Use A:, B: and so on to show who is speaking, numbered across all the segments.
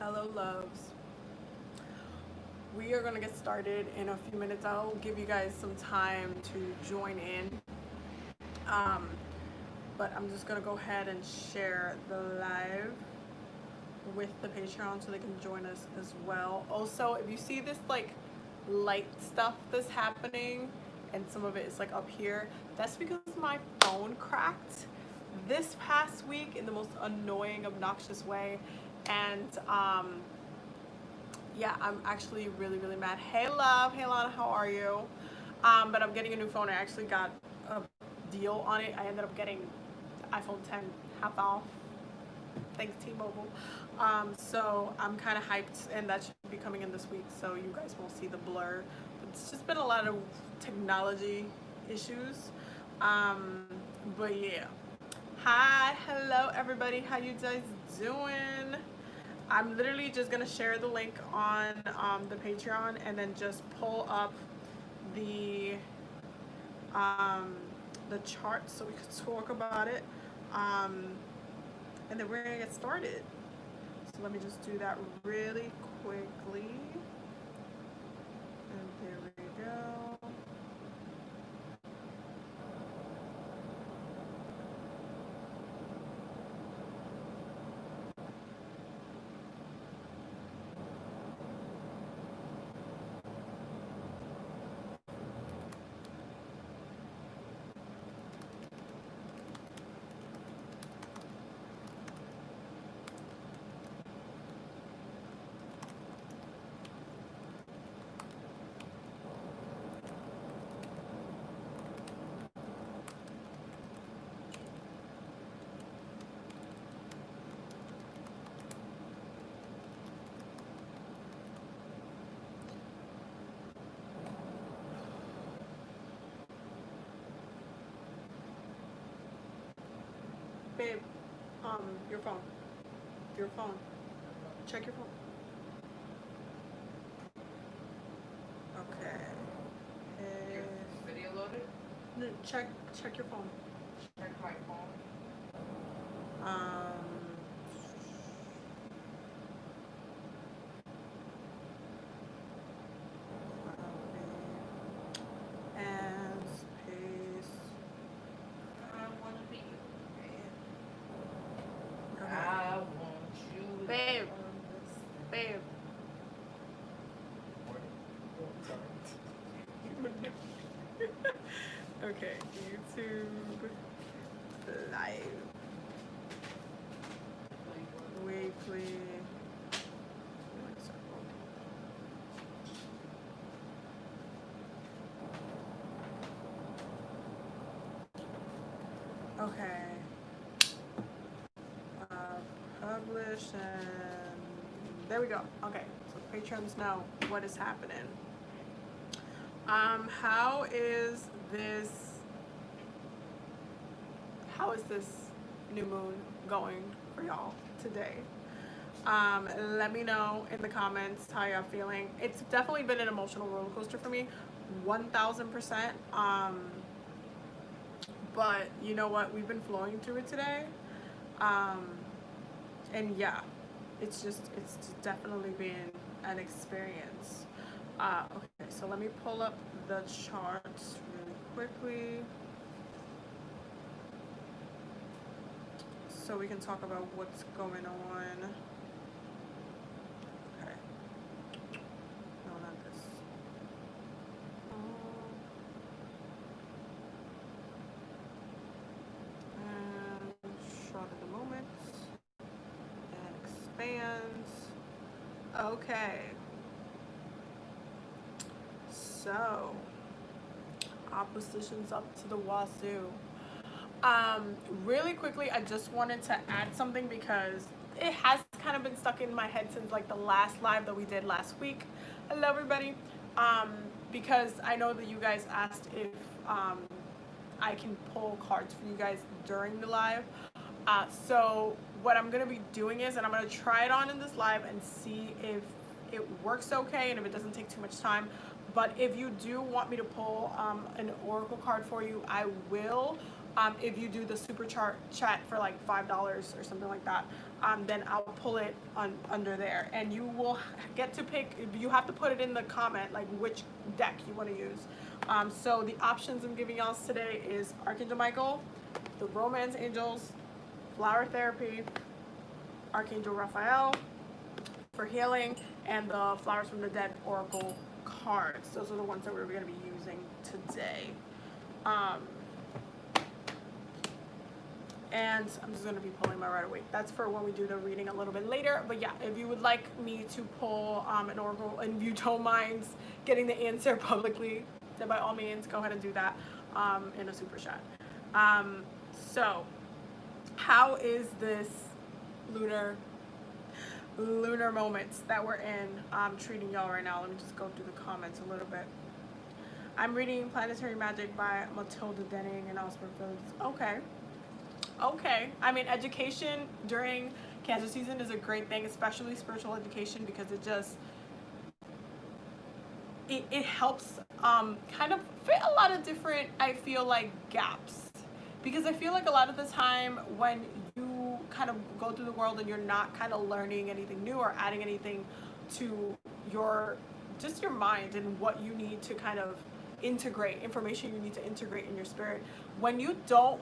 A: Hello, loves. We are going to get started in a few minutes. I'll give you guys some time to join in. Um, but I'm just going to go ahead and share the live with the Patreon so they can join us as well. Also, if you see this like light stuff that's happening and some of it is like up here, that's because my phone cracked this past week in the most annoying, obnoxious way. And yeah, I'm actually really mad. Hey love, hey Lana, how are you? But I'm getting a new phone. I actually got a deal on it. I ended up getting iPhone 10 half off. Thanks T-Mobile. So I'm kind of hyped, and that should be coming in this week, so you guys won't see the blur. It's just been a lot of technology issues. Um, but yeah. Hi, hello everybody. How you guys doing? I'm literally just gonna share the link on the Patreon and then just pull up the um, the chart so we can talk about it. And then we're gonna get started. So let me just do that really quickly. And there we go. Babe, your phone. Your phone. Check your phone. Okay.
B: Your video loaded?
A: No, check your phone.
B: Check my phone.
A: Um, and paste.
B: I wanna be you.
A: Okay.
B: I want you.
A: Babe. Babe. Okay, YouTube live weekly. Okay. Publish and there we go. Okay, so patrons know what is happening. How is this? How is this new moon going for y'all today? Let me know in the comments how y'all feeling. It's definitely been an emotional roller coaster for me, 1000%. But you know what? We've been flowing through it today. And yeah, it's definitely been an experience. Okay, so let me pull up the charts really quickly so we can talk about what's going on. Okay. No, not this. And shot of the moment. And expands. Okay. So, opposition's up to the wazoo. Really quickly, I just wanted to add something because it has kind of been stuck in my head since like the last live that we did last week. Hello, everybody. Because I know that you guys asked if I can pull cards for you guys during the live. So what I'm gonna be doing is, and I'm gonna try it on in this live and see if it works okay and if it doesn't take too much time. But if you do want me to pull an oracle card for you, I will. If you do the super chat for like $5 or something like that, then I'll pull it under there, and you will get to pick. You have to put it in the comment like which deck you want to use. So the options I'm giving y'all today is Archangel Michael, the Romance Angels, Flower Therapy, Archangel Raphael for healing, and the Flowers from the Dead Oracle cards. Those are the ones that we're going to be using today. And I'm just going to be pulling my Rider-Waite. That's for when we do the reading a little bit later. But yeah, if you would like me to pull an oracle and you don't mind getting the answer publicly, then by all means, go ahead and do that in a super chat. So, how is this lunar moments that we're in treating y'all right now? Let me just go through the comments a little bit. I'm reading Planetary Magic by Matilda Denning and Oscar Phillips. Okay. I mean, education during Cancer season is a great thing, especially spiritual education, because it helps kind of fit a lot of different, I feel like, gaps. Because I feel like a lot of the time when you kind of go through the world and you're not kind of learning anything new or adding anything to your mind and what you need to kind of integrate, information you need to integrate in your spirit, when you don't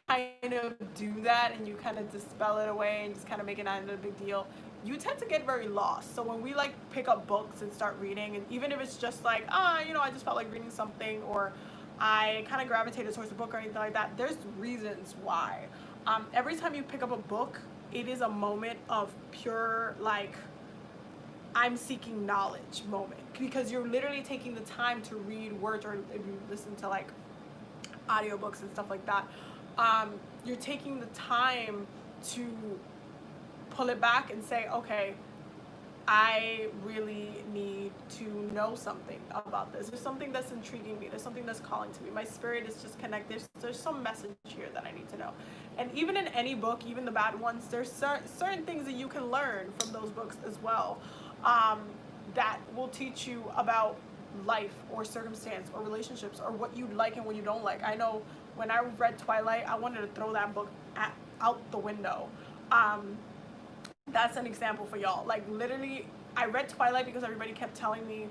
A: kind of do that and you kind of dispel it away and just kind of make it not a big deal, you tend to get very lost. So when we like pick up books and start reading, and even if it's just like, I just felt like reading something, or I kind of gravitated towards a book or anything like that, there's reasons why. Every time you pick up a book, it is a moment of pure, like, I'm seeking knowledge moment, because you're literally taking the time to read words, or if you listen to like audiobooks and stuff like that, you're taking the time to pull it back and say, okay, I really need to know something about this. There's something that's intriguing me. There's something that's calling to me. My spirit is just connected. There's some message here that I need to know. And even in any book, even the bad ones, there's certain things that you can learn from those books as well, that will teach you about life or circumstance or relationships or what you like and what you don't like. I know when I read Twilight, I wanted to throw that book out the window. That's an example for y'all. Like, literally, I read Twilight because everybody kept telling me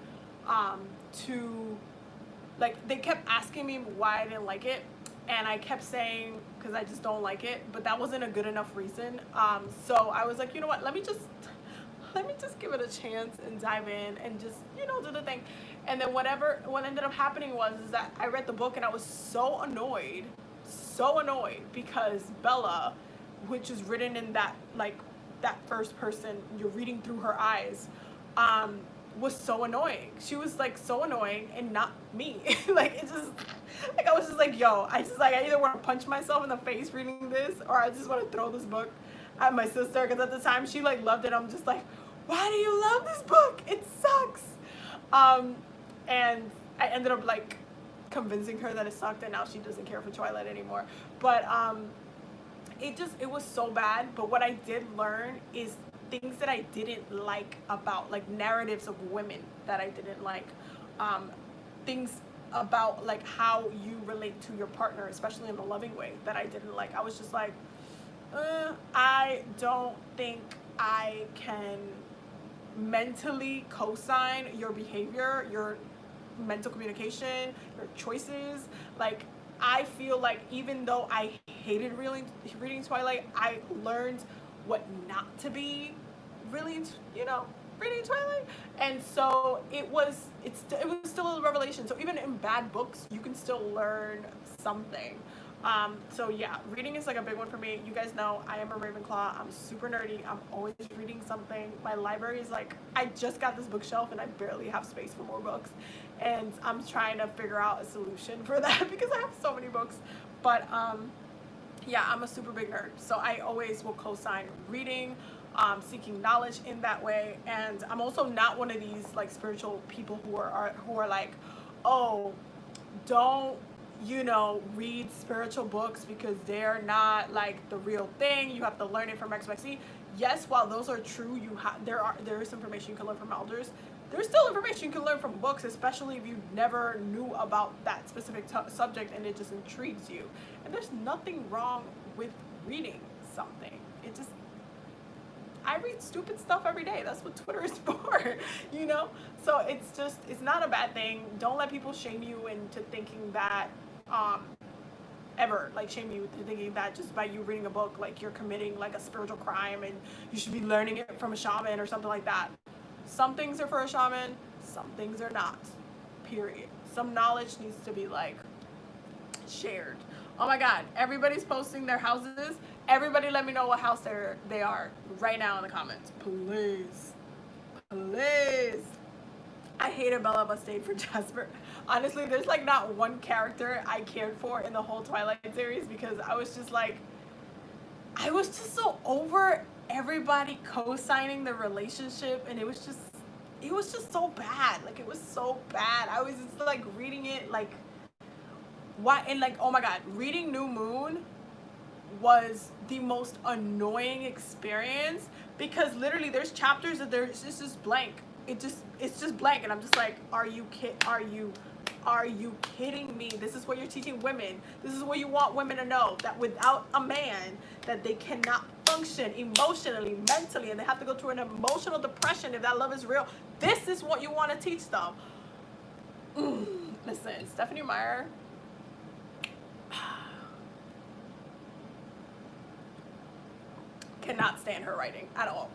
A: they kept asking me why I didn't like it, and I kept saying because I just don't like it, but that wasn't a good enough reason. So I was like, you know what, let me just give it a chance and dive in and just, do the thing. And then what ended up happening is that I read the book and I was so annoyed because Bella, which is written in that, like, that first person, you're reading through her eyes, was so annoying. She was like so annoying, and not me. Like, it's just like, I was just like, yo, I either want to punch myself in the face reading this, or I just want to throw this book at my sister, because at the time she like loved it. I'm just like, why do you love this book? It sucks. And I ended up like convincing her that it sucked, and now she doesn't care for Twilight anymore. But it was so bad. But what I did learn is things that I didn't like about, like, narratives of women that I didn't like, things about like how you relate to your partner, especially in the loving way, that I didn't like. I was just like, I don't think I can mentally co-sign your behavior, your mental communication, your choices. Like, I feel like even though I hated reading Twilight, I learned what not to be reading Twilight. And so it was still a revelation. So even in bad books, you can still learn something. So yeah, reading is like a big one for me. You guys know I am a Ravenclaw. I'm super nerdy. I'm always reading something. My library is like, I just got this bookshelf and I barely have space for more books. And I'm trying to figure out a solution for that because I have so many books. But yeah, I'm a super big nerd. So I always will co-sign reading, seeking knowledge in that way. And I'm also not one of these like spiritual people who are like, oh, don't read spiritual books because they're not like the real thing. You have to learn it from XYZ. Yes, while those are true, there is information you can learn from elders. there's still information you can learn from books, especially if you never knew about that specific subject and it just intrigues you. And there's nothing wrong with reading something. It just, I read stupid stuff every day. That's what Twitter is for, you know? So it's just, it's not a bad thing. Don't let people shame you into thinking that, ever, like, shame you into thinking that just by you reading a book, like, you're committing, like, a spiritual crime and you should be learning it from a shaman or something like that. Some things are for a shaman, some things are not, period. Some knowledge needs to be, like, shared. Oh my God, everybody's posting their houses. Everybody let me know what house they are right now in the comments. Please. Please. I hated Bella but stayed for Jasper. Honestly, there's like not one character I cared for in the whole Twilight series because I was just like, I was just so over everybody co-signing the relationship, and it was just so bad. Like, it was so bad. I was just like reading it like, why? And like, oh my God, reading New Moon was the most annoying experience because literally there's chapters that it's just blank. It's just blank, and I'm just like, are you kidding me? This is what you're teaching women. This is what you want women to know, that without a man, that they cannot function emotionally, mentally, and they have to go through an emotional depression if that love is real. This is what you want to teach them. Listen, Stephenie Meyer, cannot stand her writing at all.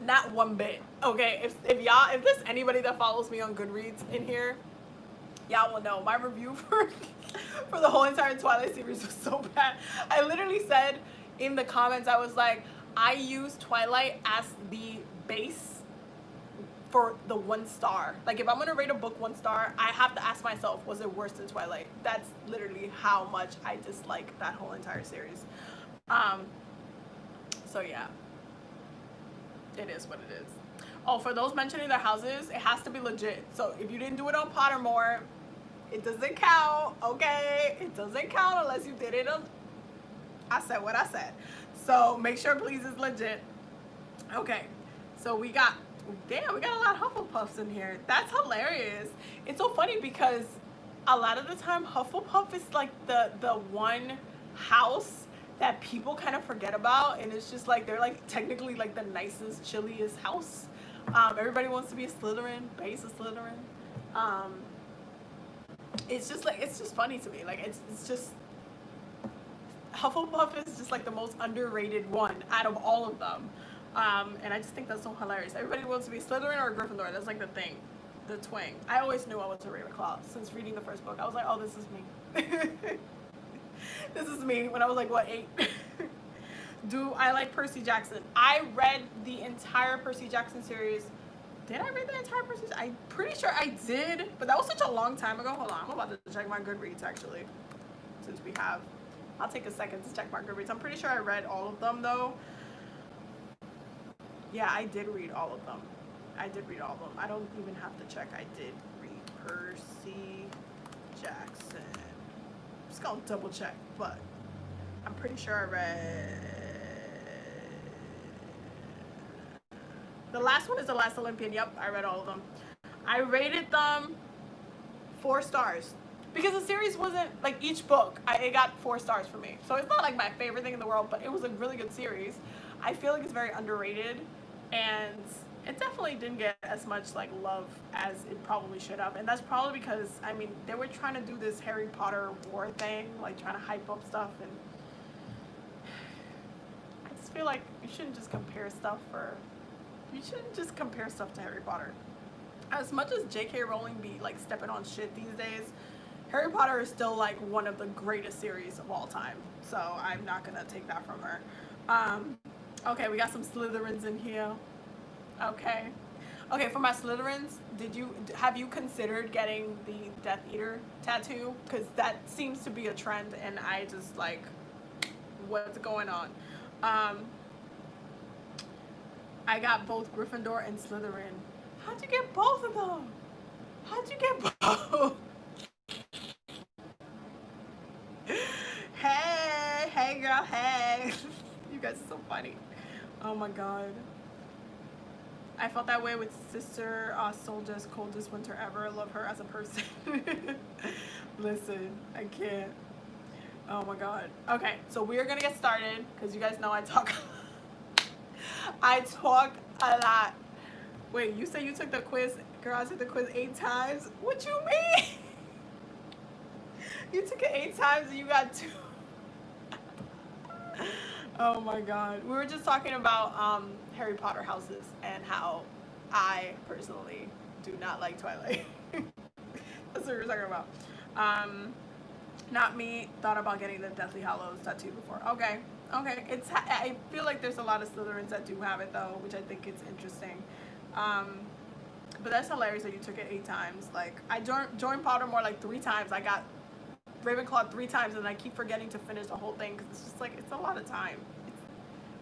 A: Not one bit. Okay, if there's anybody that follows me on Goodreads in here, y'all will know my review for the whole entire Twilight series was so bad. I literally said in the comments, I was like, I use Twilight as the base for the 1 star. Like, if I'm gonna rate a book 1 star, I have to ask myself, was it worse than Twilight? That's literally how much I dislike that whole entire series. So yeah, it is what it is. Oh, for those mentioning their houses, it has to be legit. So if you didn't do it on Pottermore, it doesn't count, okay? It doesn't count unless you did it on, I said what I said. So make sure, please, it's legit. Okay, so we got a lot of Hufflepuffs in here. That's hilarious. It's so funny because a lot of the time Hufflepuff is like the one house that people kind of forget about, and it's just like they're like technically like the nicest, chilliest house. Everybody wants to be a Slytherin, base a Slytherin. It's just like, it's just funny to me. Like, it's just, Hufflepuff is just like the most underrated one out of all of them. And I just think that's so hilarious. Everybody wants to be Slytherin or Gryffindor. That's like the thing, the twang. I always knew I was a Ravenclaw since reading the first book. I was like, oh, this is me. This is me when I was like, what, 8? Do I like Percy Jackson? I read the entire Percy Jackson series. Did I read the entire Percy? I'm pretty sure I did, but that was such a long time ago. Hold on, I'm about to check my Goodreads actually, since we have. I'll take a second to check my Goodreads. I'm pretty sure I read all of them though. Yeah, I did read all of them. I did read all of them. I don't even have to check. I did read Percy Jackson. I'm just gonna double check, but I'm pretty sure I read. The last one is The Last Olympian. Yep, I read all of them. I rated them 4 stars because the series wasn't like, each book it got 4 stars for me. So it's not like my favorite thing in the world, but it was a really good series. I feel like it's very underrated, and it definitely didn't get as much like love as it probably should have. And that's probably because, I mean, they were trying to do this Harry Potter war thing, like trying to hype up stuff, and I just feel like you shouldn't just compare stuff to Harry Potter. As much as J.K. Rowling be like stepping on shit these days, Harry Potter is still like one of the greatest series of all time. So I'm not gonna take that from her. Okay, we got some Slytherins in here. Okay, for my Slytherins, have you considered getting the Death Eater tattoo? Because that seems to be a trend, and I just like, what's going on? I got both Gryffindor and Slytherin. How'd you get both of them? How'd you get both? Hey girl, hey. You guys are so funny. Oh my God. I felt that way with Sister Soldier's Coldest Winter Ever. I love her as a person. Listen, I can't. Oh my god. Okay, so we are gonna get started because you guys know I talk. I talk a lot. Wait, you said you took the quiz? Girl, I took the quiz 8 times. What you mean? You took it 8 times and you got 2. Oh my god. We were just talking about Harry Potter houses and how I personally do not like Twilight. That's what we were talking about. Not me. Thought about getting the Deathly Hallows tattoo before. Okay. Okay. I feel like there's a lot of Slytherins that do have it though, which I think is interesting. But that's hilarious that you took it 8 times. Like, I joined Pottermore like 3 times. I got Ravenclaw 3 times, and I keep forgetting to finish the whole thing because it's just like, it's a lot of time.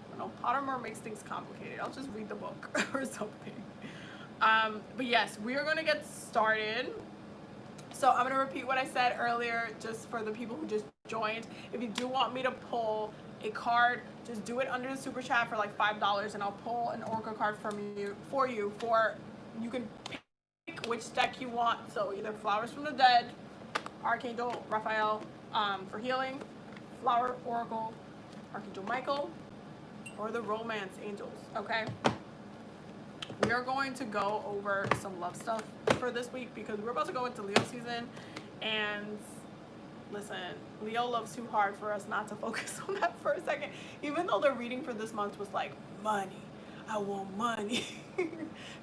A: I don't know, Pottermore makes things complicated. I'll just read the book or something. But yes, we are going to get started. So I'm going to repeat what I said earlier just for the people who just joined. If you do want me to pull a card, just do it under the super chat for like $5 and I'll pull an Oracle card for you. You can pick which deck you want. So either Flowers from the Dead, Archangel Raphael for healing, Flower Oracle, Archangel Michael, or the Romance Angels, okay? We are going to go over some love stuff for this week because we're about to go into Leo season, and listen, Leo loves too hard for us not to focus on that for a second, even though the reading for this month was like, money, I want money.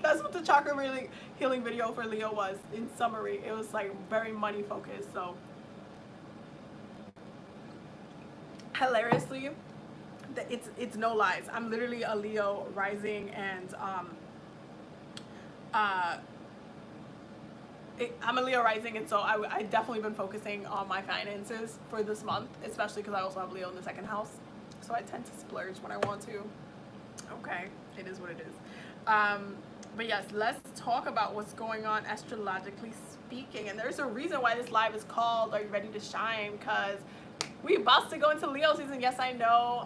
A: That's what the chakra healing video for Leo was. In summary, it was like very money focused. So hilariously, it's no lies, I'm literally a Leo rising, and I'm a Leo rising, and so I definitely been focusing on my finances for this month, especially because I also have Leo in the 2nd house, so I tend to splurge when I want to. Okay, it is what it is. But yes, let's talk about what's going on astrologically speaking. And there's a reason why this live is called Are You Ready to Shine? Because we about to go into Leo season. Yes, I know.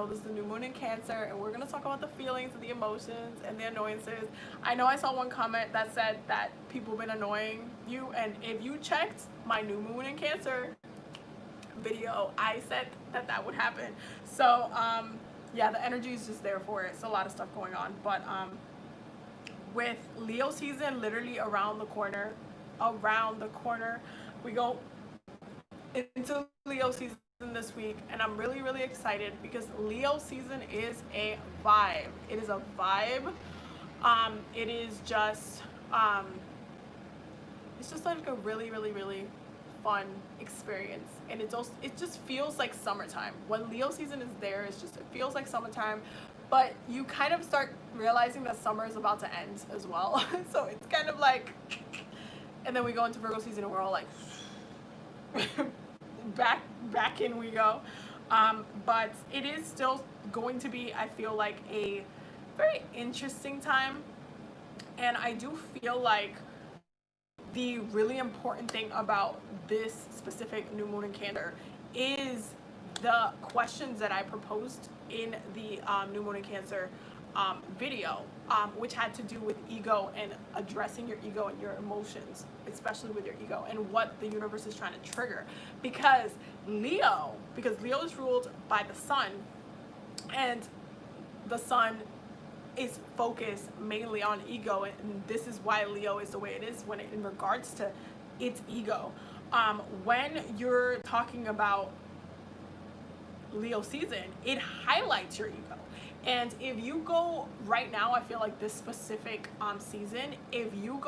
A: This is the new moon in Cancer, and we're going to talk about the feelings and the emotions and the annoyances. I know I saw one comment that said that people have been annoying you, and if you checked my new moon in Cancer video, I said that would happen. So, yeah, the energy is just there for it. It's a lot of stuff going on. But with Leo season literally around the corner, we go into Leo season this week, and I'm really, really excited because Leo season is a vibe. It is a vibe. It is just, it's just like a really, really, really fun experience, and it just feels like summertime. When Leo season is there, it feels like summertime, but you kind of start realizing that summer is about to end as well. So it's kind of like, and then we go into Virgo season and we're all like back in we go. But it is still going to be, I feel like, a very interesting time, and I do feel like the really important thing about this specific new moon in Cancer is the questions that I proposed in the new moon in Cancer video, which had to do with ego and addressing your ego and your emotions, especially with your ego, and what the universe is trying to trigger. Because Leo is ruled by the sun, and the sun is focused mainly on ego, and this is why Leo is the way it is in regards to its ego. When you're talking about Leo season, it highlights your ego. And if you go right now, I feel like this specific season, if you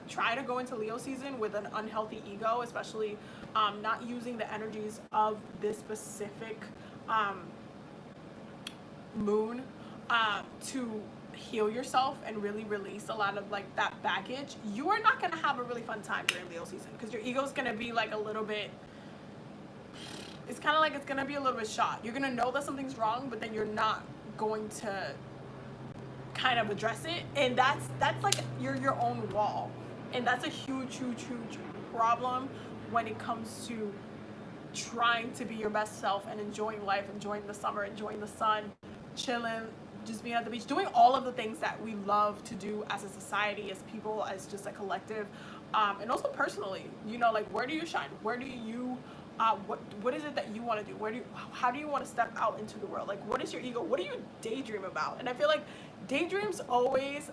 A: try to go into Leo season with an unhealthy ego, especially not using the energies of this specific moon to heal yourself and really release a lot of like that baggage, you are not going to have a really fun time during Leo season, because your ego is going to be like a little bit, it's kind of like it's going to be a little bit shot. You're going to know that something's wrong, but then you're not going to kind of address it, and that's like you're your own wall, and that's a huge problem when it comes to trying to be your best self and enjoying life, enjoying the summer, enjoying the sun, chilling, just being at the beach, doing all of the things that we love to do as a society, as people, as just a collective, and also personally, you know, like where do you shine? Where do you, what is it that you want to do? How do you want to step out into the world? Like, what is your ego? What do you daydream about? And I feel like daydreams always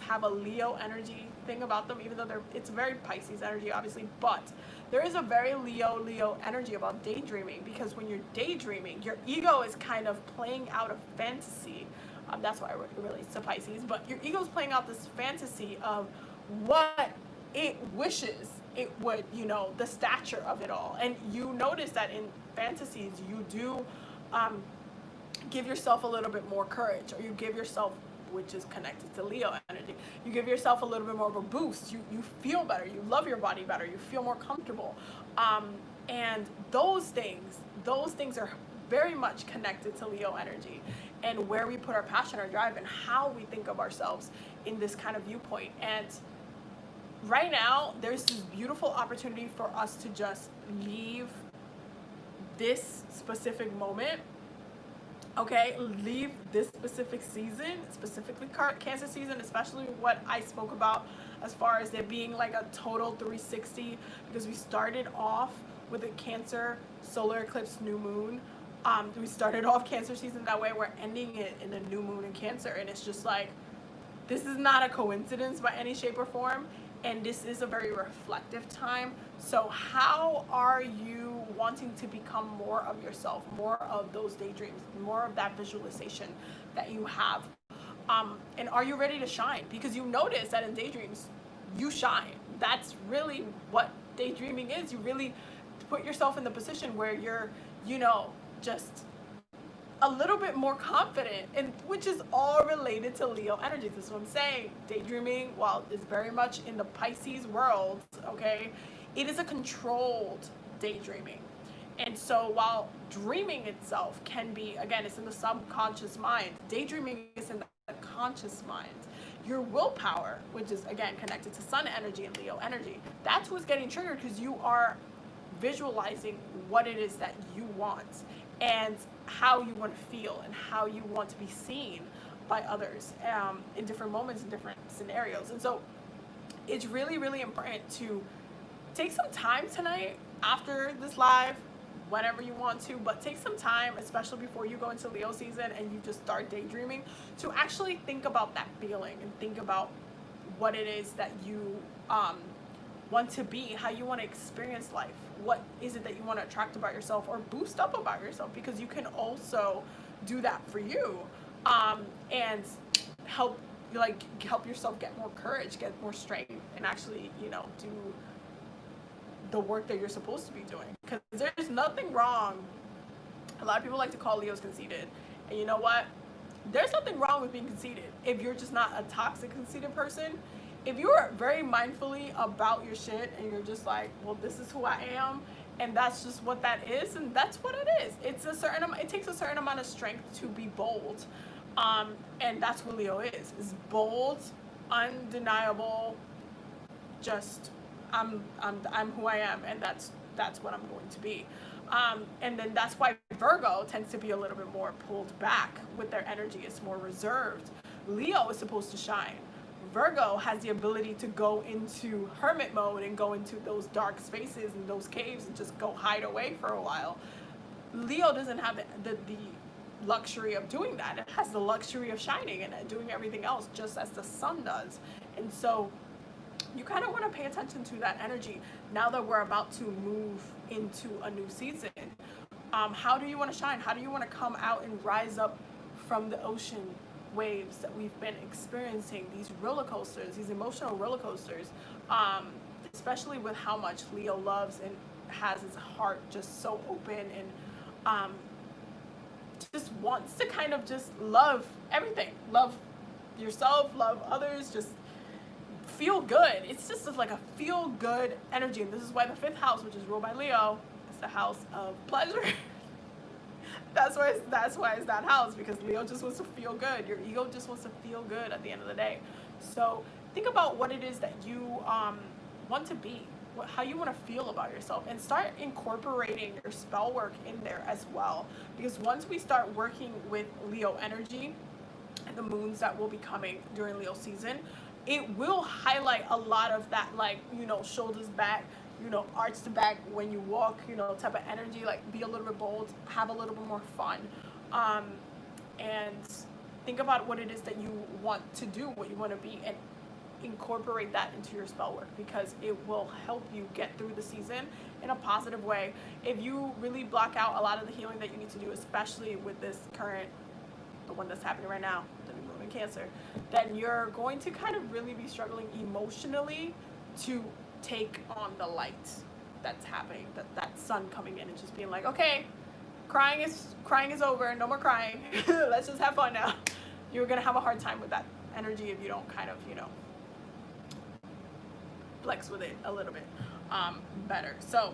A: have a Leo energy thing about them, even though it's very Pisces energy, obviously, but there is a very Leo energy about daydreaming, because when you're daydreaming, your ego is kind of playing out a fantasy. That's why it relates to Pisces, but your ego is playing out this fantasy of what it wishes it would, you know, the stature of it all. And you notice that in fantasies, you do give yourself a little bit more courage, or you give yourself, which is connected to Leo energy, you give yourself a little bit more of a boost. You feel better, you love your body better, you feel more comfortable. And those things are very much connected to Leo energy, and where we put our passion, our drive, and how we think of ourselves in this kind of viewpoint. And right now, there's this beautiful opportunity for us to just leave this specific moment, okay? Leave this specific season, specifically Cancer season, especially what I spoke about as far as there being like a total 360, because we started off with a Cancer solar eclipse new moon. We started off Cancer season that way. We're ending it in a new moon in Cancer, and it's just like, this is not a coincidence by any shape or form. And this is a very reflective time. So how are you wanting to become more of yourself, more of those daydreams, more of that visualization that you have? And are you ready to shine? Because you notice that in daydreams, you shine. That's really what daydreaming is. You really put yourself in the position where you're, you know, just a little bit more confident, and which is all related to Leo energy. This is what I'm saying. Daydreaming, while it's very much in the Pisces world, okay, it is a controlled daydreaming. And so while dreaming itself can be, again, it's in the subconscious mind, daydreaming is in the conscious mind. Your willpower, which is again connected to Sun energy and Leo energy, that's what's getting triggered, because you are visualizing what it is that you want, and how you want to feel, and how you want to be seen by others in different moments, in different scenarios. And so it's really important to take some time tonight after this live, whenever you want to, but take some time, especially before you go into Leo season and you just start daydreaming, to actually think about that feeling and think about what it is that you want to be, how you want to experience life, what is it that you want to attract about yourself or boost up about yourself, because you can also do that for you, and help yourself get more courage, get more strength, and actually, you know, do the work that you're supposed to be doing. Because there's nothing wrong. A lot of people like to call Leos conceited, and you know what, there's nothing wrong with being conceited if you're just not a toxic conceited person. If you're very mindfully about your shit and you're just like, well, this is who I am, and that's just what that is, and that's what it is. It takes a certain amount of strength to be bold, and that's what Leo is bold, undeniable. Just I'm who I am, and that's what I'm going to be. And then that's why Virgo tends to be a little bit more pulled back with their energy. It's more reserved. Leo is supposed to shine. Virgo has the ability to go into hermit mode and go into those dark spaces and those caves and just go hide away for a while. Leo doesn't have the luxury of doing that. It has the luxury of shining and doing everything else just as the sun does. And so you kind of want to pay attention to that energy now that we're about to move into a new season. How do you want to shine? How do you want to come out and rise up from the ocean waves that we've been experiencing, these roller coasters, these emotional roller coasters, especially with how much Leo loves and has his heart just so open, and just wants to kind of just love everything, love yourself, love others, just feel good. It's just like a feel good energy. And this is why the 5th house, which is ruled by Leo, is the house of pleasure. That's why it's that house, because Leo just wants to feel good. Your ego just wants to feel good at the end of the day. So think about what it is that you want to be, how you want to feel about yourself, and start incorporating your spell work in there as well. Because once we start working with Leo energy, the moons that will be coming during Leo season, it will highlight a lot of that, like, you know, shoulders back, you know, arch the back when you walk, you know, type of energy, like be a little bit bold, have a little bit more fun, and think about what it is that you want to do, what you want to be, and incorporate that into your spell work, because it will help you get through the season in a positive way. If you really block out a lot of the healing that you need to do, especially with this current, the one that's happening right now, the new moon in Cancer, then you're going to kind of really be struggling emotionally to take on the light that's happening, that sun coming in and just being like, okay, crying is over, no more crying. Let's just have fun now. You're gonna have a hard time with that energy if you don't kind of, you know, flex with it a little bit better. So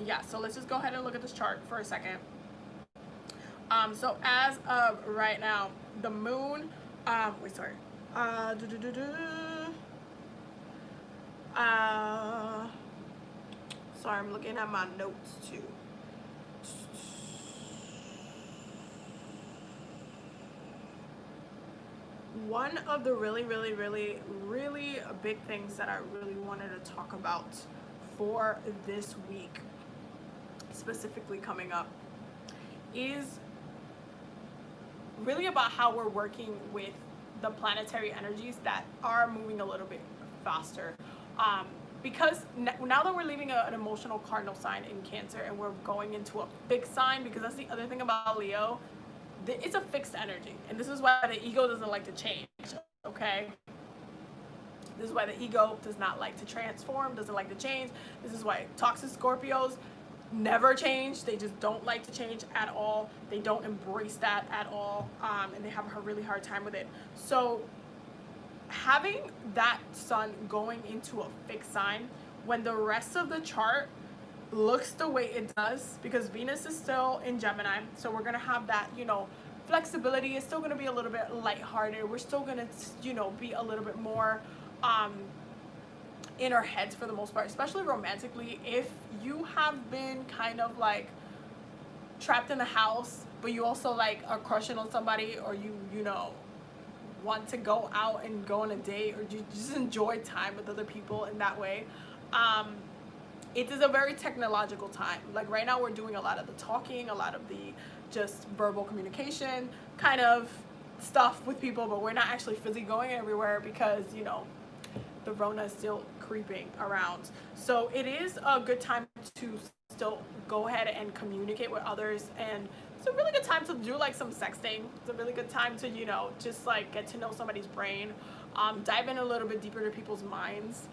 A: yeah, so let's just go ahead and look at this chart for a second. So as of right now, the moon, sorry, I'm looking at my notes too. One of the really big things that I really wanted to talk about for this week, specifically coming up, is really about how we're working with the planetary energies that are moving a little bit faster. Because now that we're leaving an emotional cardinal sign in Cancer and we're going into a fixed sign, because that's the other thing about Leo, it's a fixed energy, and this is why the ego doesn't like to change, okay? This is why the ego does not like to transform, doesn't like to change. This is why toxic Scorpios never change. They just don't like to change at all. They don't embrace that at all, and they have a really hard time with it. So having that sun going into a fixed sign when the rest of the chart looks the way it does, because Venus is still in Gemini, so we're gonna have that, you know, flexibility. It's still gonna be a little bit lighthearted. We're still gonna, you know, be a little bit more in our heads for the most part, especially romantically. If you have been kind of like trapped in the house, but you also like are crushing on somebody, or you know, want to go out and go on a date, or just enjoy time with other people in that way, it is a very technological time. Like right now we're doing a lot of the talking, a lot of the just verbal communication kind of stuff with people, but we're not actually physically going everywhere because, you know, the Rona is still creeping around. So it is a good time to still go ahead and communicate with others, and it's a really good time to do like some sexting. It's a really good time to, you know, just like get to know somebody's brain, dive in a little bit deeper to people's minds,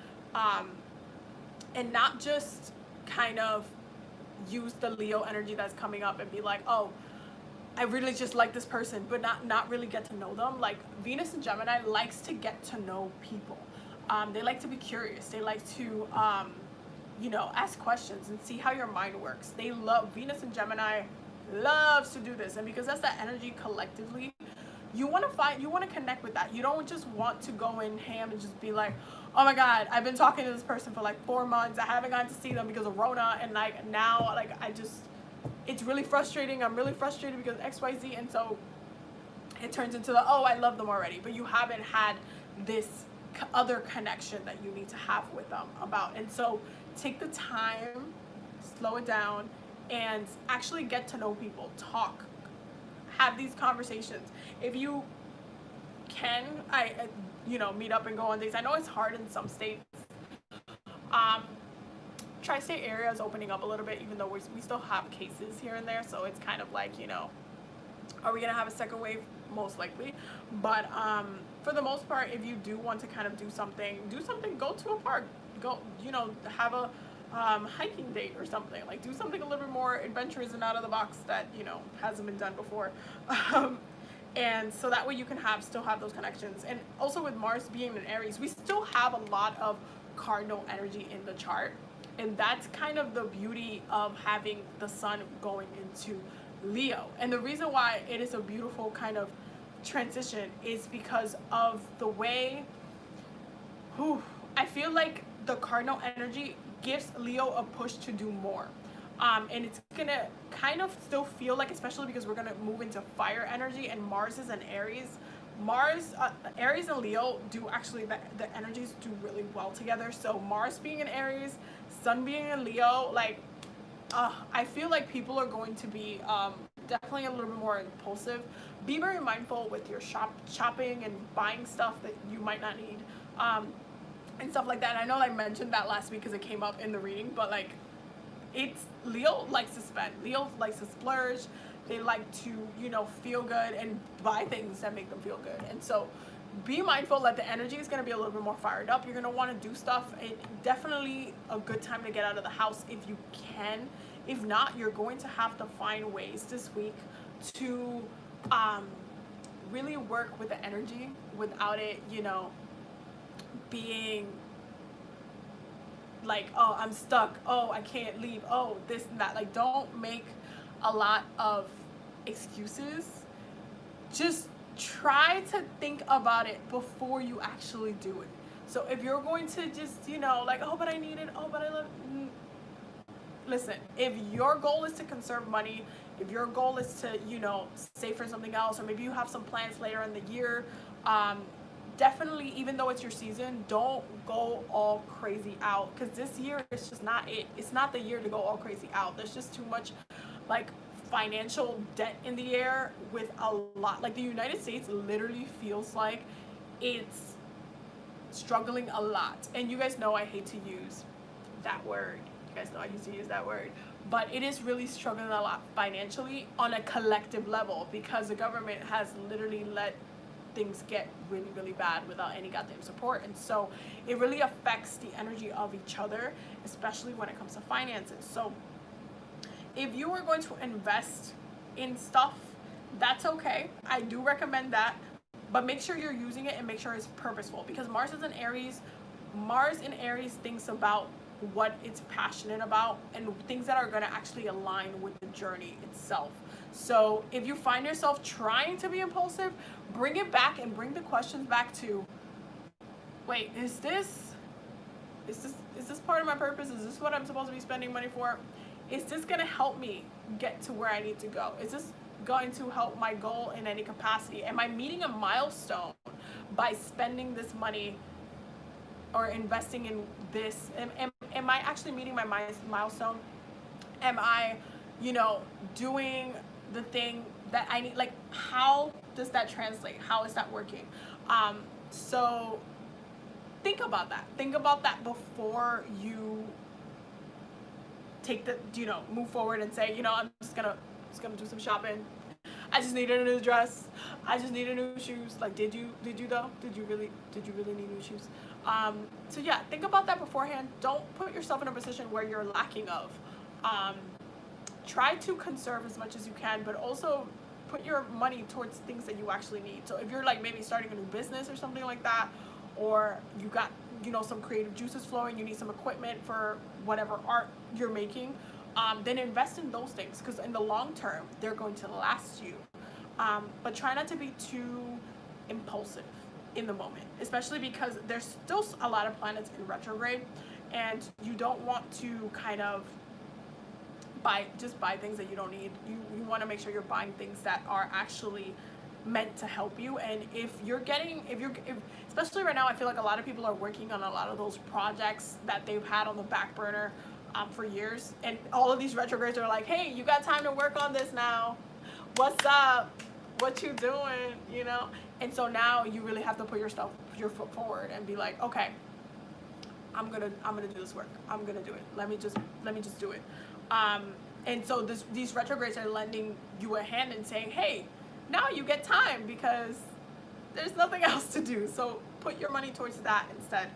A: and not just kind of use the Leo energy that's coming up and be like, oh, I really just like this person, but not really get to know them. Like Venus and Gemini likes to get to know people. They like to be curious. They like to, you know, ask questions and see how your mind works. They love, Venus and Gemini loves to do this. And because that's that energy collectively, you want to connect with that. You don't just want to go in ham and just be like, oh my God, I've been talking to this person for like 4 months. I haven't gotten to see them because of Rona. And like now, like it's really frustrating. I'm really frustrated because XYZ. And so it turns into the, oh, I love them already. But you haven't had this other connection that you need to have with them about. And so take the time, slow it down, and actually get to know people. Talk, have these conversations. If you can, you know, meet up and go on dates. I know it's hard in some states. Tri-state area is opening up a little bit, even though we still have cases here and there. So it's kind of like, you know, are we gonna have a second wave? Most likely. But for the most part, if you do want to kind of do something, go to a park, go, you know, have a hiking date or something. Like do something a little bit more adventurous and out of the box that, you know, hasn't been done before. And so that way you can still have those connections. And also with Mars being in Aries, we still have a lot of cardinal energy in the chart. And that's kind of the beauty of having the sun going into Leo. And the reason why it is a beautiful kind of transition is because of the way, I feel like the cardinal energy gives Leo a push to do more. And it's gonna kind of still feel like, especially because we're gonna move into fire energy and Mars is in Aries, Mars, Aries and Leo do actually, the energies do really well together. So Mars being in Aries, Sun being in Leo, like, I feel like people are going to be definitely a little bit more impulsive. Be very mindful with your shopping and buying stuff that you might not need, and stuff like that. And I know I mentioned that last week because it came up in the reading, but like, it's Leo likes to spend. Leo likes to splurge. They like to, you know, feel good and buy things that make them feel good. And so be mindful that the energy is going to be a little bit more fired up. You're going to want to do stuff. And definitely a good time to get out of the house if you can. If not, you're going to have to find ways this week to really work with the energy without it, you know, being like, oh, I'm stuck, oh, I can't leave, oh, this and that. Like, don't make a lot of excuses. Just try to think about it before you actually do it. So if you're going to just, you know, like, oh, but I need it, oh, but I love listen, if your goal is to conserve money, if your goal is to, you know, save for something else, or maybe you have some plans later in the year, definitely, even though it's your season, don't go all crazy out, because this year is just not it. It's not the year to go all crazy out. There's just too much like financial debt in the air with a lot. Like, the United States literally feels like it's struggling a lot. And you guys know I hate to use that word. You guys know I used to use that word. But it is really struggling a lot financially on a collective level, because the government has literally let things get really, really bad without any goddamn support. And so it really affects the energy of each other, especially when it comes to finances. So if you are going to invest in stuff, that's okay. I do recommend that, but make sure you're using it and make sure it's purposeful, because Mars is in Aries. Mars in Aries thinks about what it's passionate about and things that are going to actually align with the journey itself. So if you find yourself trying to be impulsive, bring it back and bring the questions back to, wait, is this part of my purpose? Is this what I'm supposed to be spending money for? Is this going to help me get to where I need to go? Is this going to help my goal in any capacity? Am I meeting a milestone by spending this money or investing in this? Am I actually meeting my milestone? Am I, you know, doing the thing that I need? Like, how does that translate? How is that working? So think about that. Think about that before you take the, you know, move forward and say, you know, I'm just gonna do some shopping. I just needed a new dress. I just needed new shoes. Like, did you though? Did you really need new shoes? So yeah, think about that beforehand. Don't put yourself in a position where you're lacking of. Try to conserve as much as you can, but also put your money towards things that you actually need. So if you're like maybe starting a new business or something like that, or you got, you know, some creative juices flowing, you need some equipment for whatever art you're making, then invest in those things, because in the long term they're going to last you. But try not to be too impulsive in the moment, especially because there's still a lot of planets in retrograde, and you don't want to kind of buy things that you don't need. You want to make sure you're buying things that are actually meant to help you. And if especially right now, I feel like a lot of people are working on a lot of those projects that they've had on the back burner for years, and all of these retrogrades are like, hey, you got time to work on this now, what's up, what you doing, you know? And so now you really have to put your foot forward and be like, okay, I'm gonna do this work, I'm gonna do it, let me just do it. And so these retrogrades are lending you a hand and saying, hey, now you get time because there's nothing else to do. So put your money towards that instead.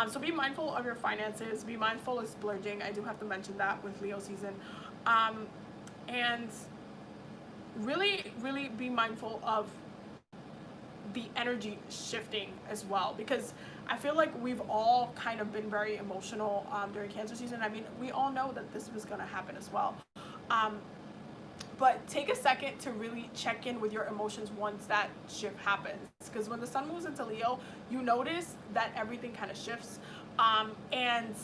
A: So be mindful of your finances. Be mindful of splurging. I do have to mention that with Leo season. And really, really be mindful of the energy shifting as well, because I feel like we've all kind of been very emotional during Cancer season. I mean, we all know that this was going to happen as well. But take a second to really check in with your emotions once that shift happens, because when the sun moves into Leo, you notice that everything kind of shifts. And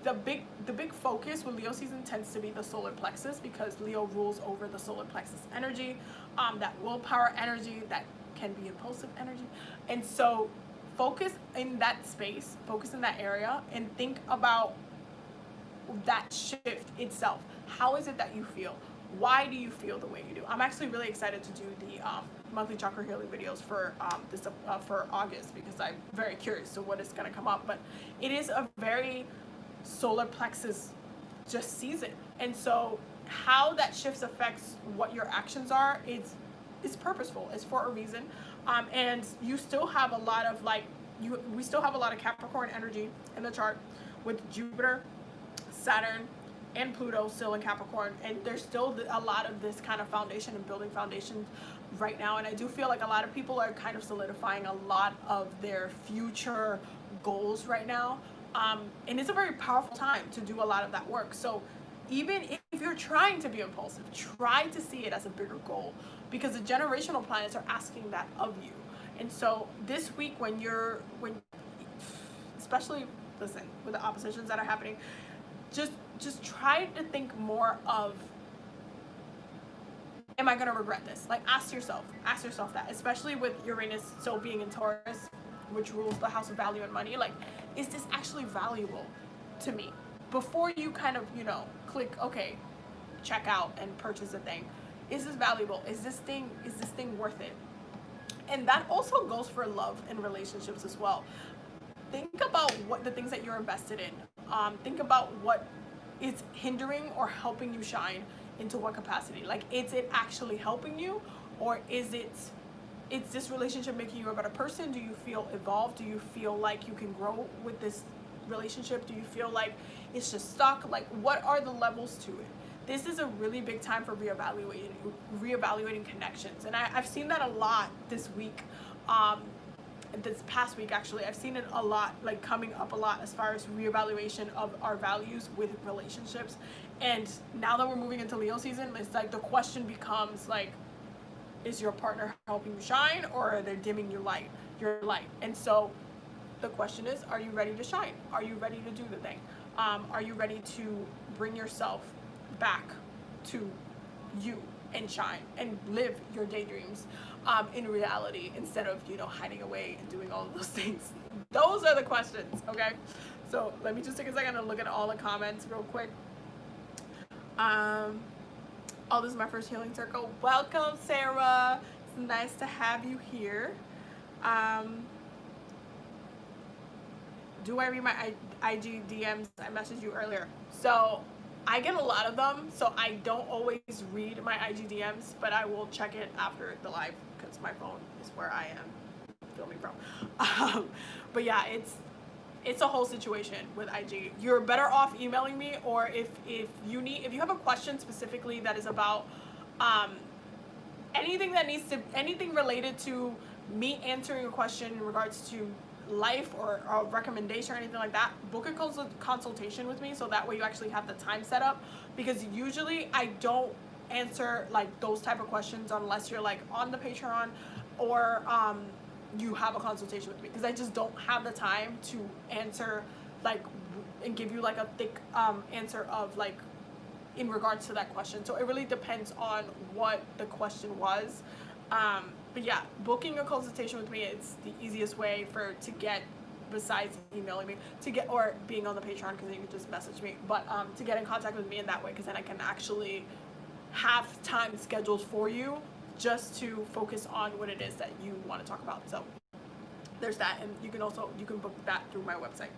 A: the big focus with Leo season tends to be the solar plexus, because Leo rules over the solar plexus energy, that willpower energy, that can be impulsive energy. And so focus in that space, focus in that area, and think about that shift itself. How is it that you feel? Why do you feel the way you do? I'm actually really excited to do the monthly chakra healing videos for for August, because I'm very curious to what is going to come up. But it is a very solar plexus just season, and so how that shifts affects what your actions are is purposeful. It's for a reason, and you still have a lot of we still have a lot of Capricorn energy in the chart with Jupiter, Saturn, and Pluto still in Capricorn, and there's still a lot of this kind of foundation and building foundations right now. And I do feel like a lot of people are kind of solidifying a lot of their future goals right now, and it's a very powerful time to do a lot of that work. So even if you're trying to be impulsive, try to see it as a bigger goal, because the generational planets are asking that of you. And so this week, especially, listen, with the oppositions that are happening, just try to think more of, am I going to regret this? Like, ask yourself that, especially with Uranus still being in Taurus, which rules the house of value and money. Like, is this actually valuable to me? Before you kind of, click, okay, check out and purchase a thing. Is this valuable? Is this thing worth it? And that also goes for love and relationships as well. Think about what the things that you're invested in. Think about what is hindering or helping you shine, into what capacity. Like, is it actually helping you, or is this relationship making you a better person? Do you feel evolved? Do you feel like you can grow with this relationship? Do you feel like it's just stuck? Like, what are the levels to it? This is a really big time for reevaluating connections. And I've seen that a lot this week. This past week, actually, I've seen it a lot, like coming up a lot, as far as reevaluation of our values with relationships. And now that we're moving into Leo season, it's like the question becomes like, is your partner helping you shine, or are they dimming your light? And so the question is, are you ready to shine? Are you ready to do the thing? Are you ready to bring yourself back to you and shine and live your daydreams in reality, instead of hiding away and doing all of those things? Those are the questions. Okay, so let me just take a second and look at all the comments real quick. Oh, this is my first healing circle. Welcome, Sarah. It's nice to have you here. Do I read my IG DMs? I messaged you earlier. So I get a lot of them, so I don't always read my IG DMs, but I will check it after the live, because my phone is where I am filming from. But yeah, it's a whole situation with IG. You're better off emailing me, or if you have a question specifically that is about anything related to me answering a question in regards to life, or a recommendation or anything like that, book a consultation with me, so that way you actually have the time set up, because usually I don't answer like those type of questions unless you're like on the Patreon, or you have a consultation with me, because I just don't have the time to answer like and give you like a thick answer of like in regards to that question. So it really depends on what the question was. But yeah, booking a consultation with me, it's the easiest way to get, besides emailing me, or being on the Patreon, because then you can just message me, but to get in contact with me in that way, because then I can actually have time scheduled for you just to focus on what it is that you want to talk about. So there's that, and you can book that through my website.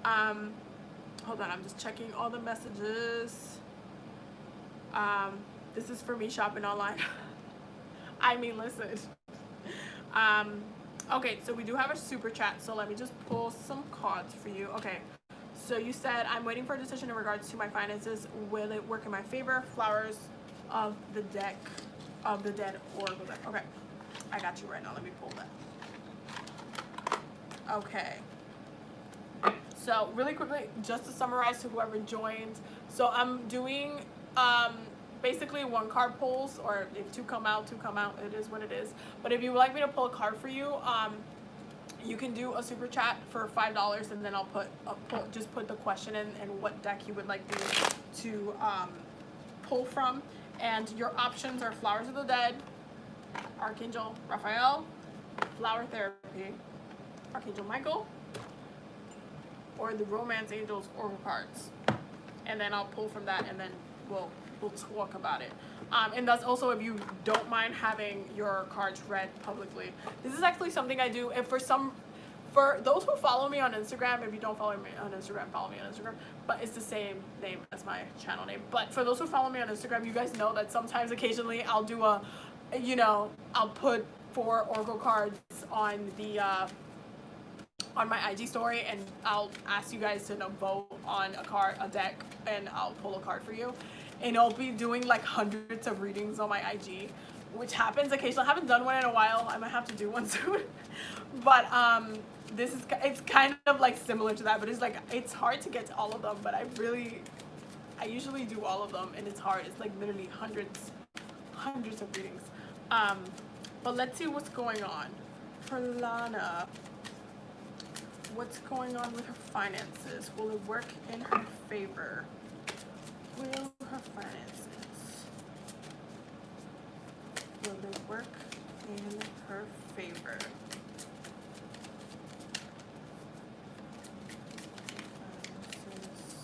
A: Hold on, I'm just checking all the messages. This is for me shopping online. I mean, listen. Okay, so we do have a super chat, so let me just pull some cards for you. Okay, so you said, I'm waiting for a decision in regards to my finances. Will it work in my favor? Flowers of the dead oracle deck. Okay, I got you right now. Let me pull that. Okay, so really quickly, just to summarize to whoever joined, so I'm doing basically one card pulls, or if two come out, it is what it is. But if you would like me to pull a card for you, You can do a super chat for $5, and then I'll just put the question in and what deck you would like me to pull from. And your options are Flowers of the Dead, Archangel Raphael, Flower Therapy, Archangel Michael, or the Romance Angels Oracle cards. And then I'll pull from that, and then we'll talk about it. And that's also if you don't mind having your cards read publicly. This is actually something I do. And for those who follow me on Instagram, if you don't follow me on Instagram, follow me on Instagram. But it's the same name as my channel name. But for those who follow me on Instagram, you guys know that sometimes, occasionally, I'll do I'll put 4 Oracle cards on the on my IG story, and I'll ask you guys to vote on a deck, and I'll pull a card for you. And I'll be doing like hundreds of readings on my IG, which happens occasionally. I haven't done one in a while. I might have to do one soon. But it's kind of like similar to that, but it's hard to get to all of them, but I usually do all of them, and it's hard. It's like literally hundreds of readings. But let's see what's going on for Lana. What's going on with her finances? Will it work in her favor? Will her finances, will it work in her favor? Finances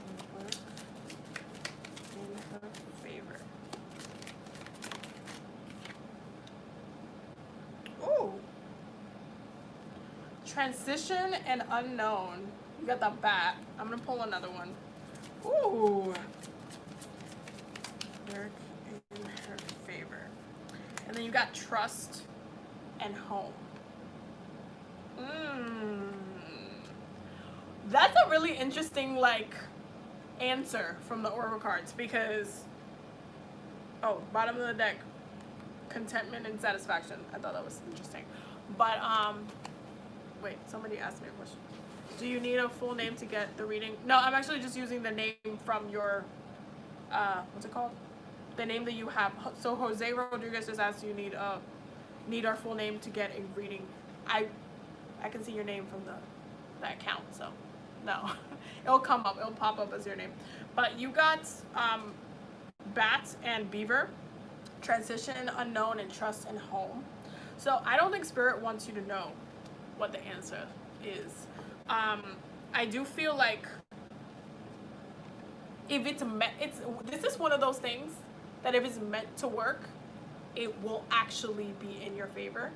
A: will work in her favor. Ooh. Transition and unknown. You got the bat. I'm gonna pull another one. Ooh. Work in her favor. And then you got trust and home. That's a really interesting answer from the Oracle cards, because bottom of the deck, contentment and satisfaction. I thought that was interesting. But wait, somebody asked me a question. Do you need a full name to get the reading? No, I'm actually just using the name from your, what's it called? The name that you have. So Jose Rodriguez just asked, do you need our full name to get a reading? I can see your name from the account, so no. It'll come up, it'll pop up as your name. But you got Bat and Beaver, Transition, Unknown, and Trust and Home. So I don't think Spirit wants you to know what the answer is. I do feel like if this is one of those things that if it's meant to work, it will actually be in your favor.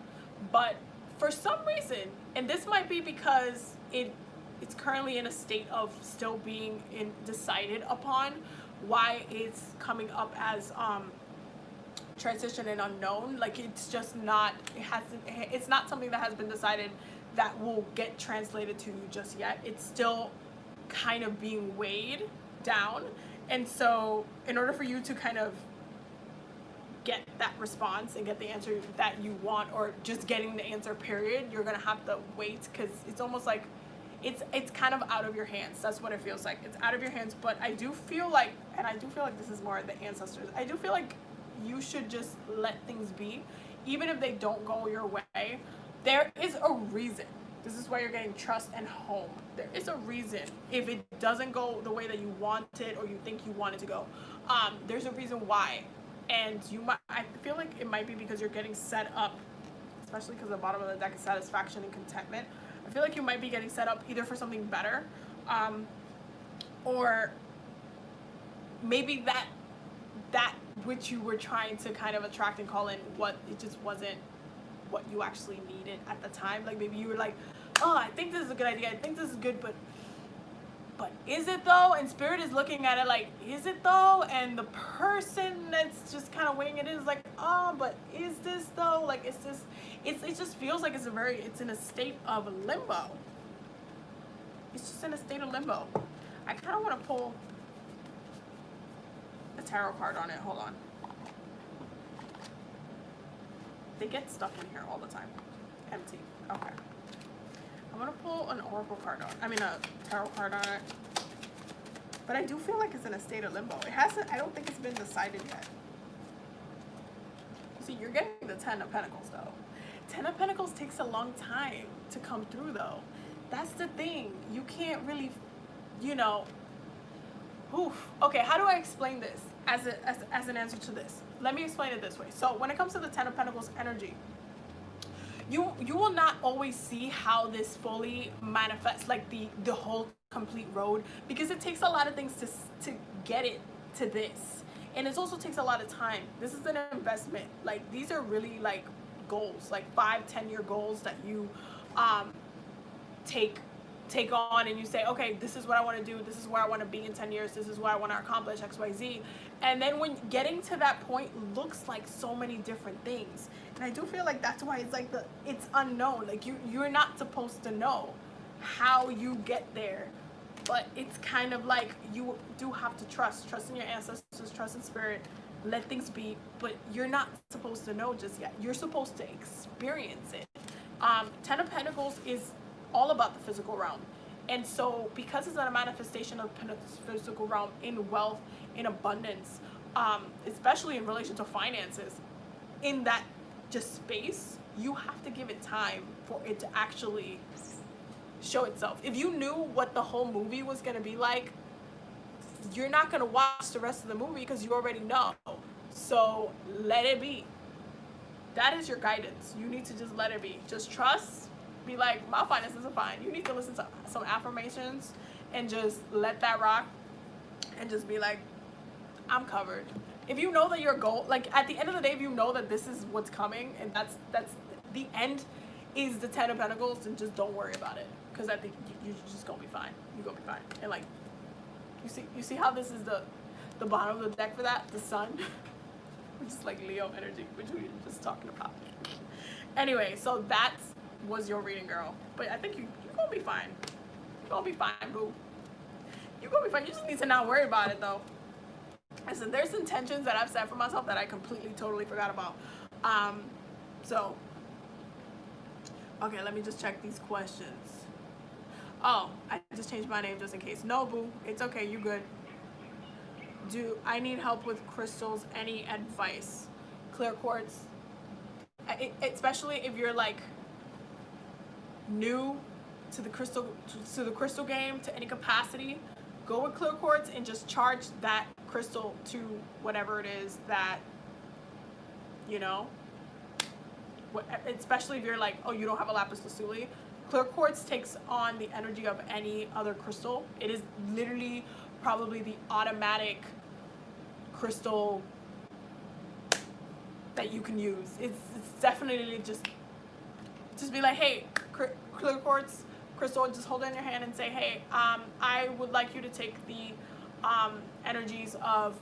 A: But for some reason, and this might be because it's currently in a state of still being decided upon, why it's coming up as transition and unknown. Like, it's just not, it's not something that has been decided that will get translated to you just yet. It's still kind of being weighed down. And so in order for you to kind of get that response and get the answer that you want, or just getting the answer period, you're gonna have to wait, because it's almost like it's kind of out of your hands. That's what it feels like. It's out of your hands. But I do feel like, and I do feel like this is more the ancestors, I do feel like you should just let things be, even if they don't go your way. There is a reason. This is why you're getting trust and home. There is a reason if it doesn't go the way that you want it, or you think you want it to go. There's a reason why. And I feel like it might be because you're getting set up, especially because the bottom of the deck is satisfaction and contentment. I feel like you might be getting set up either for something better, or maybe that which you were trying to kind of attract and call in, it just wasn't what you actually needed at the time. Like, maybe you were like, oh, I think this is a good idea, I think this is good, but is it though? And Spirit is looking at it like, is it though? And the person that's just kind of weighing it is like, oh, but is this though? Like, it just feels like it's in a state of limbo. It's just in a state of limbo. I kind of want to pull a tarot card on it. Hold on. They get stuck in here all the time. Empty. Okay. I'm gonna pull an oracle card on. I mean, a tarot card on it. But I do feel like it's in a state of limbo. It hasn't. I don't think it's been decided yet. See, you're getting the 10 of Pentacles though. Ten of Pentacles takes a long time to come through, though. That's the thing. You can't really, you know. Oof. Okay, how do I explain this as an answer to this? Let me explain it this way. So when it comes to the Ten of Pentacles energy, you will not always see how this fully manifests, like the whole complete road, because it takes a lot of things to get it to this, and it also takes a lot of time. This is an investment. Like, these are really like goals, like 5-10 year goals that you take on, and you say, okay, this is what I want to do, this is where I want to be in 10 years, this is what I want to accomplish, XYZ. And then when getting to that point looks like so many different things, and I do feel like that's why it's like it's unknown. Like, you're not supposed to know how you get there, but it's kind of like you do have to trust in your ancestors, trust in spirit, let things be. But you're not supposed to know just yet. You're supposed to experience it. Ten of Pentacles is all about the physical realm, and so because it's a manifestation of physical realm in wealth, in abundance, especially in relation to finances, in that just space, you have to give it time for it to actually show itself. If you knew what the whole movie was going to be like, you're not going to watch the rest of the movie because you already know. So let it be. That is your guidance. You need to just let it be. Just trust. Be like, my finances are fine. You need to listen to some affirmations and just let that rock, and just be like, I'm covered. If you know that your goal, like, at the end of the day, if you know that this is what's coming, and that's the end is the Ten of Pentacles, and just don't worry about it, because I think you're just gonna be fine. You're gonna be fine. And like, you see how this is the bottom of the deck for that, the Sun, which is like Leo energy, which we were just talking about. Anyway, so that was your reading, girl. But I think you're gonna be fine. You're gonna be fine, boo. You're gonna be fine. You just need to not worry about it, though. Listen, there's intentions that I've set for myself that I completely, totally forgot about. So, okay, let me just check these questions. Oh, I just changed my name just in case. No, boo, it's okay, you good. Do I need help with crystals? Any advice? Clear quartz, especially if you're like new to the crystal game, to any capacity, go with clear quartz and just charge that crystal to whatever it is that, you know, especially if you're like, oh, you don't have a lapis lazuli. Clear quartz takes on the energy of any other crystal. It is literally probably the automatic crystal that you can use. It's definitely just be like, hey, clear quartz crystal, just hold it in your hand and say, hey, I would like you to take the energies of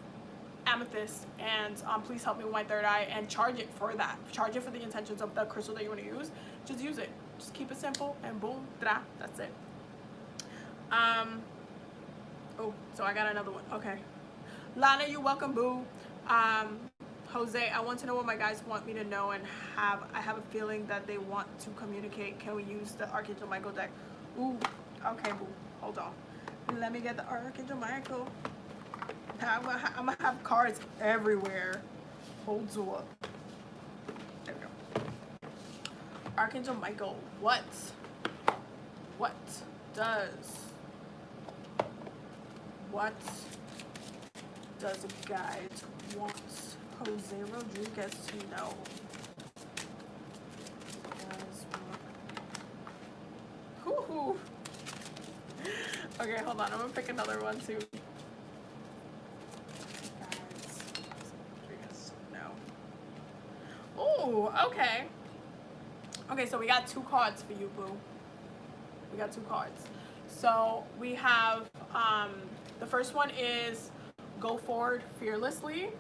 A: amethyst, and please help me with my third eye, and charge it for that. Charge it for the intentions of the crystal that you want to use. Just use it. Just keep it simple, and boom, that's it. Oh, so I got another one. Okay. Lana, you welcome, boo. Jose, I want to know what my guys want me to know, and I have a feeling that they want to communicate. Can we use the Archangel Michael deck? Ooh, okay, boo. Hold on. Let me get the Archangel Michael. I'm gonna have cards everywhere. Hold up. There we go. Archangel Michael, what does a guide want Jose Rodriguez to know? Hoo-hoo. Okay, hold on. I'm gonna pick another one too. Oh, okay. Okay, so we got two cards for you, boo. We got two cards. So we have, the first one is Go Forward Fearlessly.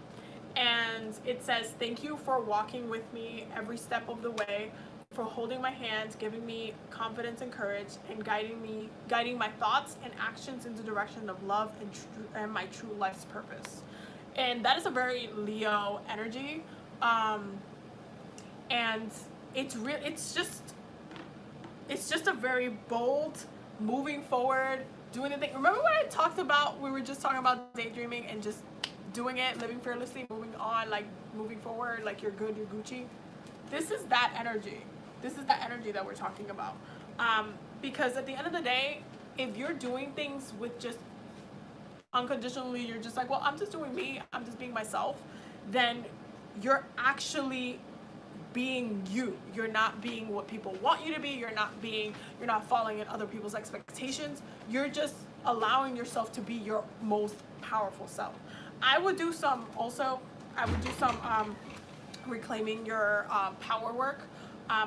A: And it says, thank you for walking with me every step of the way, for holding my hand, giving me confidence and courage, and guiding my thoughts and actions in the direction of love and my true life's purpose. And that is a very Leo energy. And it's just a very bold, moving forward, doing the thing. Remember when I talked about, we were just talking about daydreaming and just doing it, living fearlessly, moving on, like moving forward, like you're good, you're Gucci. This is that energy. This is the energy that we're talking about. Because at the end of the day, if you're doing things with just unconditionally, you're just like, well, I'm just doing me, I'm just being myself, then you're actually being you. You're not being what people want you to be. You're not following in other people's expectations. You're just allowing yourself to be your most powerful self. I would do some reclaiming your power work,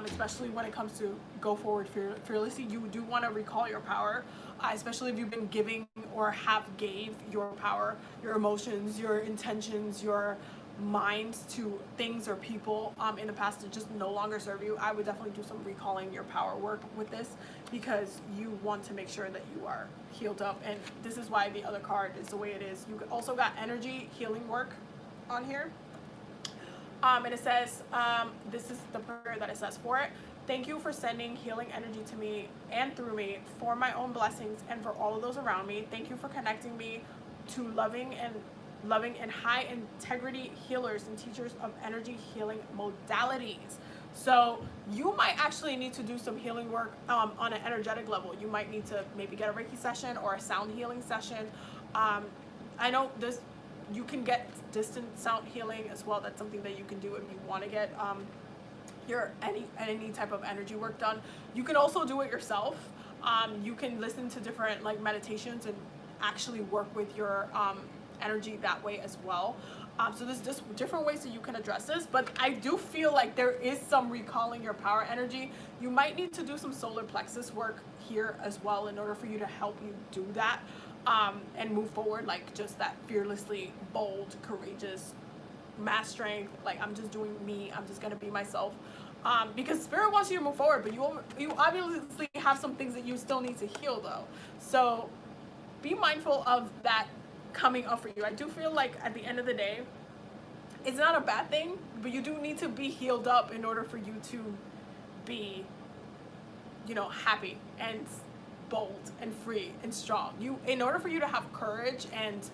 A: especially when it comes to go forward fearlessly. You do want to recall your power, especially if you've been giving or have gave your power, your emotions, your intentions, your minds to things or people in the past that just no longer serve you. I would definitely do some recalling your power work with this, because you want to make sure that you are healed up. And this is why the other card is the way it is. You also got energy healing work on here. And it says, this is the prayer that it says for it. Thank you for sending healing energy to me and through me for my own blessings and for all of those around me. Thank you for connecting me to loving and high integrity healers and teachers of energy healing modalities. So you might actually need to do some healing work on an energetic level. You might need to maybe get a Reiki session or a sound healing session. I know this, you can get distant sound healing as well. That's something that you can do if you want to get your any type of energy work done. You can also do it yourself. You can listen to different like meditations and actually work with your energy that way as well. So there's just different ways that you can address this, but I do feel like there is some recalling your power energy. You might need to do some solar plexus work here as well in order for you to help you do that and move forward, like just that fearlessly bold, courageous, mass strength, like I'm just doing me, I'm just gonna be myself. Because spirit wants you to move forward, but you obviously have some things that you still need to heal though. So be mindful of that coming up for you. I do feel like at the end of the day, it's not a bad thing, but you do need to be healed up in order for you to be, happy and bold and free and strong. In order for you to have courage and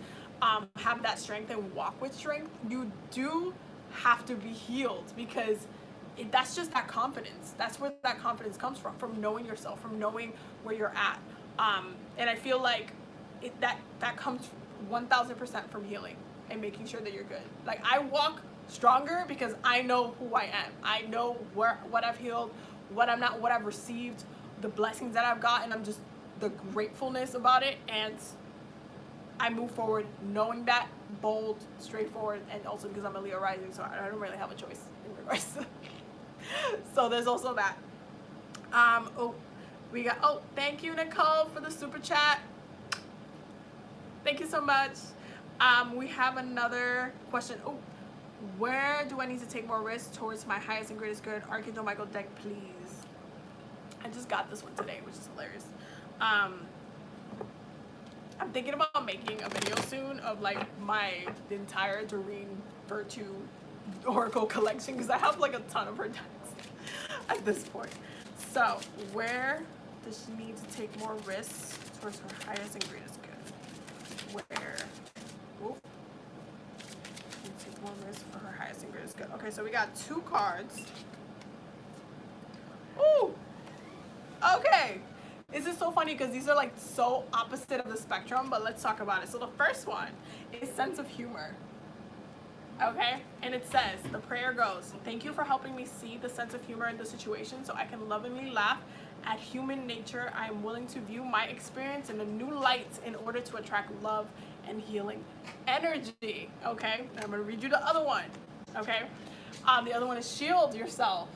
A: have that strength and walk with strength, you do have to be healed, because that's just that confidence. That's where that confidence comes from knowing yourself, from knowing where you're at. And I feel like that comes 1000% from healing and making sure that you're good. Like I walk stronger because I know who I am. I know what I've healed, what I'm not, what I've received, the blessings that I've gotten. I'm just the gratefulness about it, and I move forward knowing that, bold, straightforward, and also because I'm a Leo rising, so I don't really have a choice in regards to so there's also that. Thank you, Nicole, for the super chat. Thank you so much. We have another question. Where do I need to take more risks towards my highest and greatest good? Archangel Michael deck, please. I just got this one today, which is hilarious. I'm thinking about making a video soon of like my entire Doreen Virtue Oracle collection, because I have like a ton of her decks at this point. So where does she need to take more risks towards her highest and greatest good? Where? Ooh. She needs to take more risks for her highest and greatest good. Okay, so we got 2 cards. Ooh. Okay. This is so funny because these are like so opposite of the spectrum, but let's talk about it. So the first one is sense of humor. Okay, and it says, the prayer goes, thank you for helping me see the sense of humor in the situation so I can lovingly laugh at human nature. I am willing to view my experience in a new light in order to attract love and healing energy. Okay, I'm going to read you the other one. Okay, the other one is shield yourself.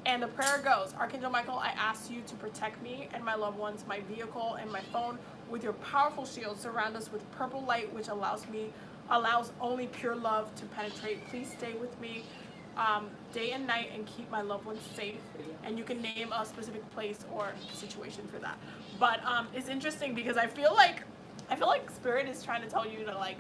A: And the prayer goes, Archangel Michael, I ask you to protect me and my loved ones, my vehicle and my phone with your powerful shield. Surround us with purple light, which allows only pure love to penetrate. Please stay with me day and night and keep my loved ones safe. And you can name a specific place or situation for that. But it's interesting because I feel like Spirit is trying to tell you to like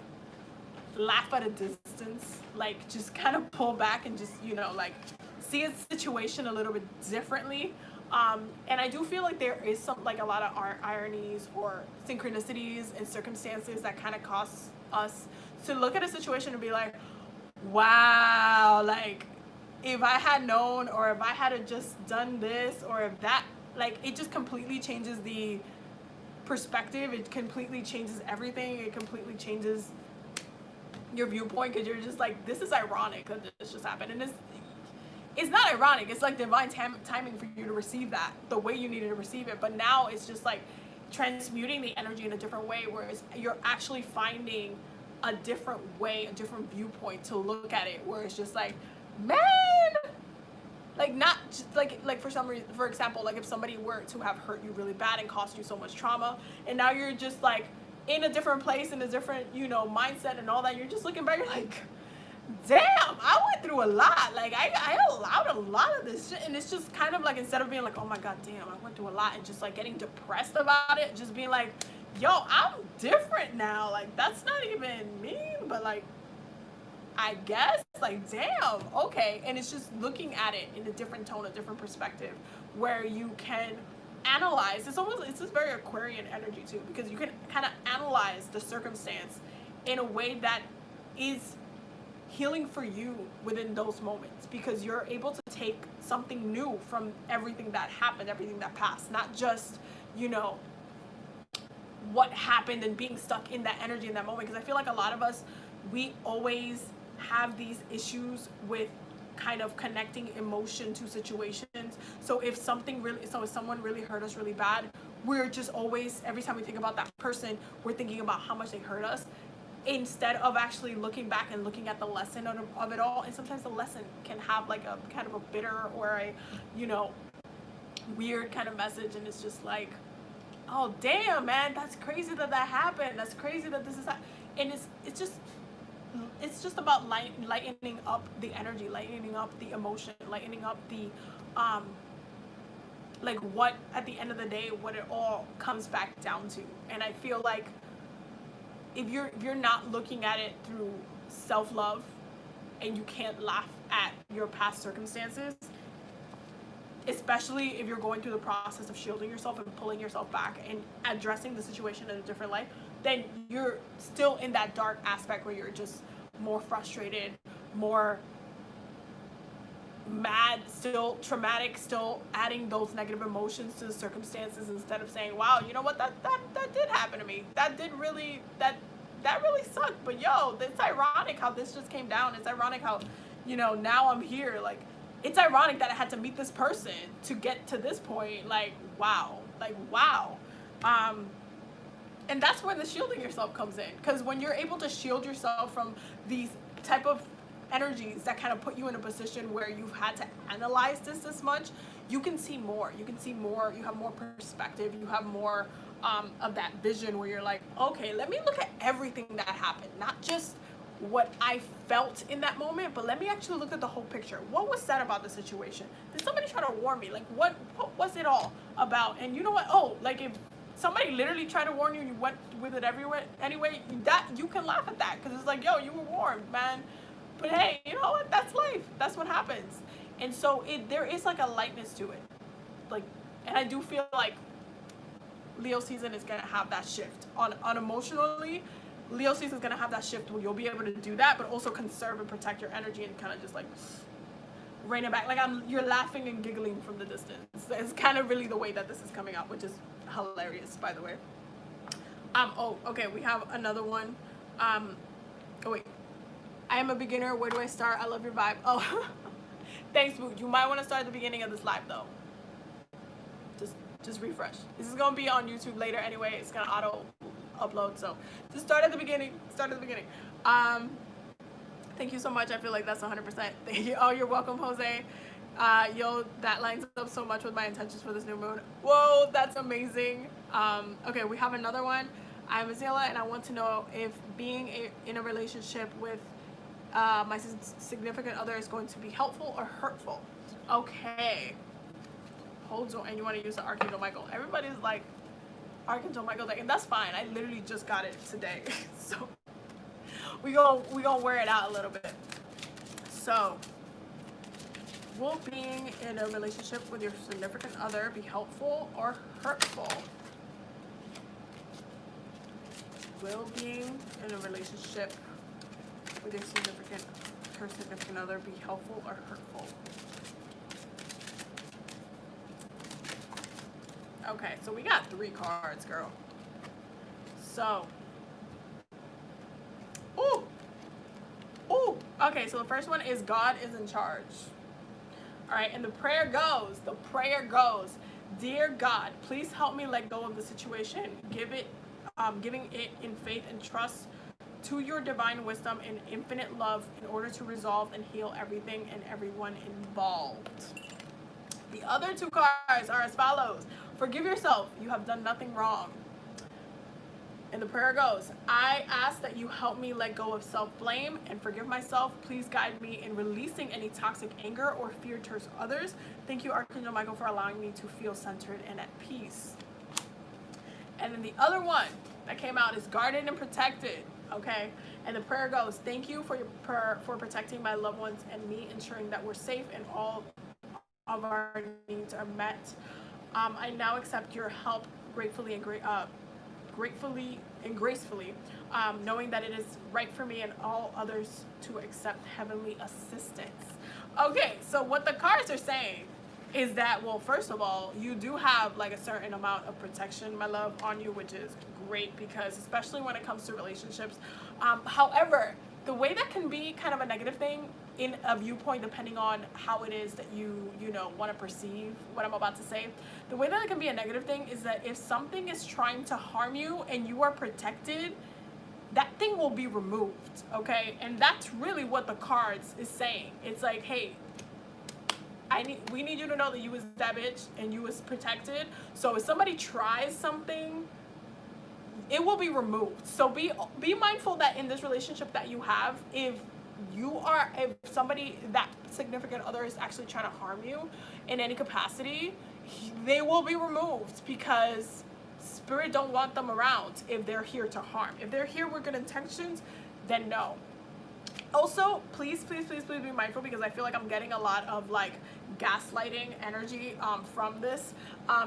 A: laugh at a distance, like just kind of pull back and just, like see a situation a little bit differently. And I do feel like there is some, like a lot of ironies or synchronicities and circumstances that kind of cause us to look at a situation and be like, wow, like if I had known, or if I had just done this, or if that, like, it just completely changes the perspective. It completely changes everything. It completely changes your viewpoint, because you're just like, this is ironic that this just happened. And it's not ironic. It's like divine timing for you to receive that the way you needed to receive it. But now it's just like transmuting the energy in a different way, whereas you're actually finding a different way, a different viewpoint to look at it, where it's just like, man, like, not just like for some reason, for example, like if somebody were to have hurt you really bad and cost you so much trauma, and now you're just like in a different place, in a different, you know, mindset and all that, you're just looking back, you're like, damn, I went through a lot. Like, I allowed a lot of this shit. And it's just kind of like, instead of being like, oh my god, damn, I went through a lot, and just like getting depressed about it, just being like, yo, I'm different now. Like, that's not even mean, but like, I guess, like, damn, okay. And it's just looking at it in a different tone, a different perspective, where you can analyze. It's this very Aquarian energy too, because you can kind of analyze the circumstance in a way that is healing for you within those moments, because you're able to take something new from everything that happened, everything that passed, not just, you know, what happened and being stuck in that energy in that moment. Because I feel like a lot of us, we always have these issues with kind of connecting emotion to situations. So if someone really hurt us really bad, we're just always, every time we think about that person, we're thinking about how much they hurt us, instead of actually looking back and looking at the lesson of it all. And sometimes the lesson can have like a kind of a bitter or a, you know, weird kind of message, and it's just like, oh damn, man, that's crazy that happened, that's crazy that this is that. And it's just about lightening up the energy, lightening up the emotion, lightening up the like, what at the end of the day, what it all comes back down to. And I feel like if you're not looking at it through self-love, and you can't laugh at your past circumstances, especially if you're going through the process of shielding yourself and pulling yourself back and addressing the situation in a different light, then you're still in that dark aspect where you're just more frustrated, more mad, still traumatic, still adding those negative emotions to the circumstances, instead of saying, wow, you know what, that did happen to me, that really sucked, but yo, it's ironic how this just came down. It's ironic how, you know, now I'm here. Like, it's ironic that I had to meet this person to get to this point. Like, wow. And that's where the shielding yourself comes in, because when you're able to shield yourself from these type of energies that kind of put you in a position where you've had to analyze this much, you can see more. You have more perspective. You have more of that vision where you're like, okay, let me look at everything that happened, not just what I felt in that moment, but let me actually look at the whole picture. What was said about the situation? Did somebody try to warn me? Like, what was it all about? And you know what? Oh, like, if somebody literally tried to warn you and you went with it anyway, that you can laugh at that, because it's like, yo, you were warned, man. But hey, you know what? That's life. That's what happens. And so there is like a lightness to it. Like, and I do feel like Leo season is gonna have that shift on emotionally. Leo season is gonna have that shift where you'll be able to do that, but also conserve and protect your energy and kind of just like rein it back. Like, you're laughing and giggling from the distance. It's kind of really the way that this is coming out, which is hilarious, by the way. Oh, okay, we have another one. Oh wait, I am a beginner. Where do I start? I love your vibe. Oh, thanks, Boo. You might want to start at the beginning of this live though. Just refresh. This is gonna be on YouTube later anyway. It's gonna auto upload, so just start at the beginning. Thank you so much. I feel like that's 100%. Thank you. Oh, you're welcome, Jose. Yo, that lines up so much with my intentions for this new moon. Whoa, that's amazing. Okay, we have another one. I'm Azela, and I want to know if being in a relationship with my significant other is going to be helpful or hurtful. Okay. Hold on, and you want to use the Archangel Michael. Everybody's like Archangel Michael deck, and that's fine. I literally just got it today, so we gonna wear it out a little bit. So, will being in a relationship with your significant other be helpful or hurtful? Will being in a relationship with her significant other be helpful or hurtful? Okay, so we got 3 cards, girl. So, ooh, okay, so the first one is God is in charge. All right, and the prayer goes, dear God, please help me let go of the situation, giving it in faith and trust to your divine wisdom and infinite love in order to resolve and heal everything and everyone involved. The other 2 cards are as follows. Forgive yourself, you have done nothing wrong. And the prayer goes, I ask that you help me let go of self-blame and forgive myself. Please guide me in releasing any toxic anger or fear towards others. Thank you, Archangel Michael, for allowing me to feel centered and at peace. And then the other one that came out is guarded and protected, okay? And the prayer goes, thank you for protecting my loved ones and me, ensuring that we're safe and all of our needs are met. I now accept your help gratefully and gracefully, knowing that it is right for me and all others to accept heavenly assistance. Okay, so what the cards are saying is that, well, first of all, you do have like a certain amount of protection, my love, on you, which is great, because especially when it comes to relationships. However, the way that can be kind of a negative thing in a viewpoint, depending on how it is that you want to perceive what I'm about to say, the way that it can be a negative thing is that if something is trying to harm you and you are protected, that thing will be removed, okay? And that's really what the cards is saying. It's like, hey, we need you to know that you was that bitch and you was protected. So if somebody tries something, it will be removed. So be mindful that in this relationship that you have, if somebody, that significant other, is actually trying to harm you in any capacity, they will be removed, because spirit don't want them around if they're here to harm. If they're here with good intentions, then no. Also, please be mindful, because I feel like I'm getting a lot of like gaslighting energy from this,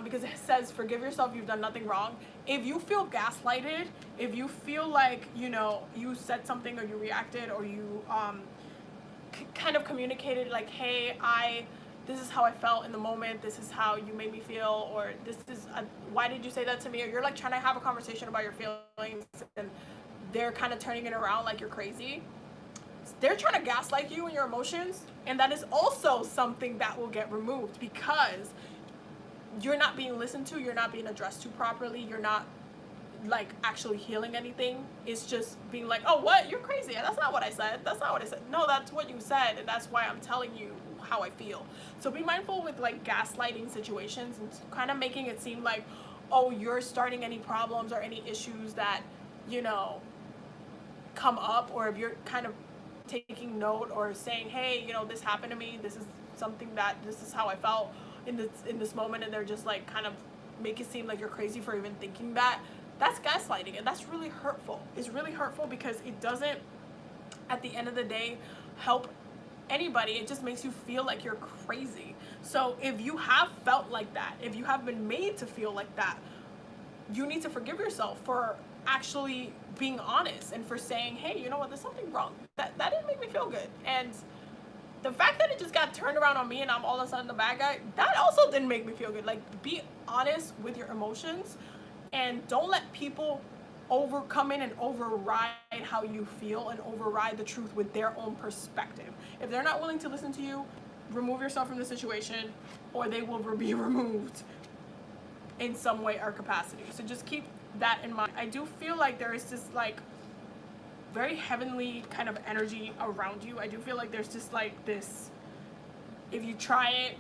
A: because it says forgive yourself, you've done nothing wrong. If you feel gaslighted, if you feel like you said something, or you reacted, or you kind of communicated like, hey, this is how I felt in the moment, this is how you made me feel, or why did you say that to me, or you're like trying to have a conversation about your feelings and they're kind of turning it around like you're crazy, they're trying to gaslight you and your emotions, and that is also something that will get removed, because you're not being listened to, you're not being addressed to properly, you're not like actually healing anything. It's just being like, oh, what, you're crazy, that's not what I said, no, that's what you said, and that's why I'm telling you how I feel. So be mindful with like gaslighting situations and kind of making it seem like, oh, you're starting any problems or any issues that come up, or if you're kind of taking note or saying, hey, this happened to me, this is how I felt in this moment, and they're just like kind of make it seem like you're crazy for even thinking that, that's gaslighting, and that's really hurtful. It's really hurtful, because it doesn't, at the end of the day, help anybody. It just makes you feel like you're crazy. So if you have felt like that, if you have been made to feel like that, you need to forgive yourself for actually being honest and for saying, hey, you know what, there's something wrong. That didn't make me feel good. And the fact that it just got turned around on me and I'm all of a sudden the bad guy, that also didn't make me feel good. Like, be honest with your emotions, and don't let people come in and override how you feel and override the truth with their own perspective. If they're not willing to listen to you, remove yourself from the situation, or they will be removed in some way or capacity. So just keep that in mind. I do feel like there is this like very heavenly kind of energy around you. I do feel like there's just like this, if you try it,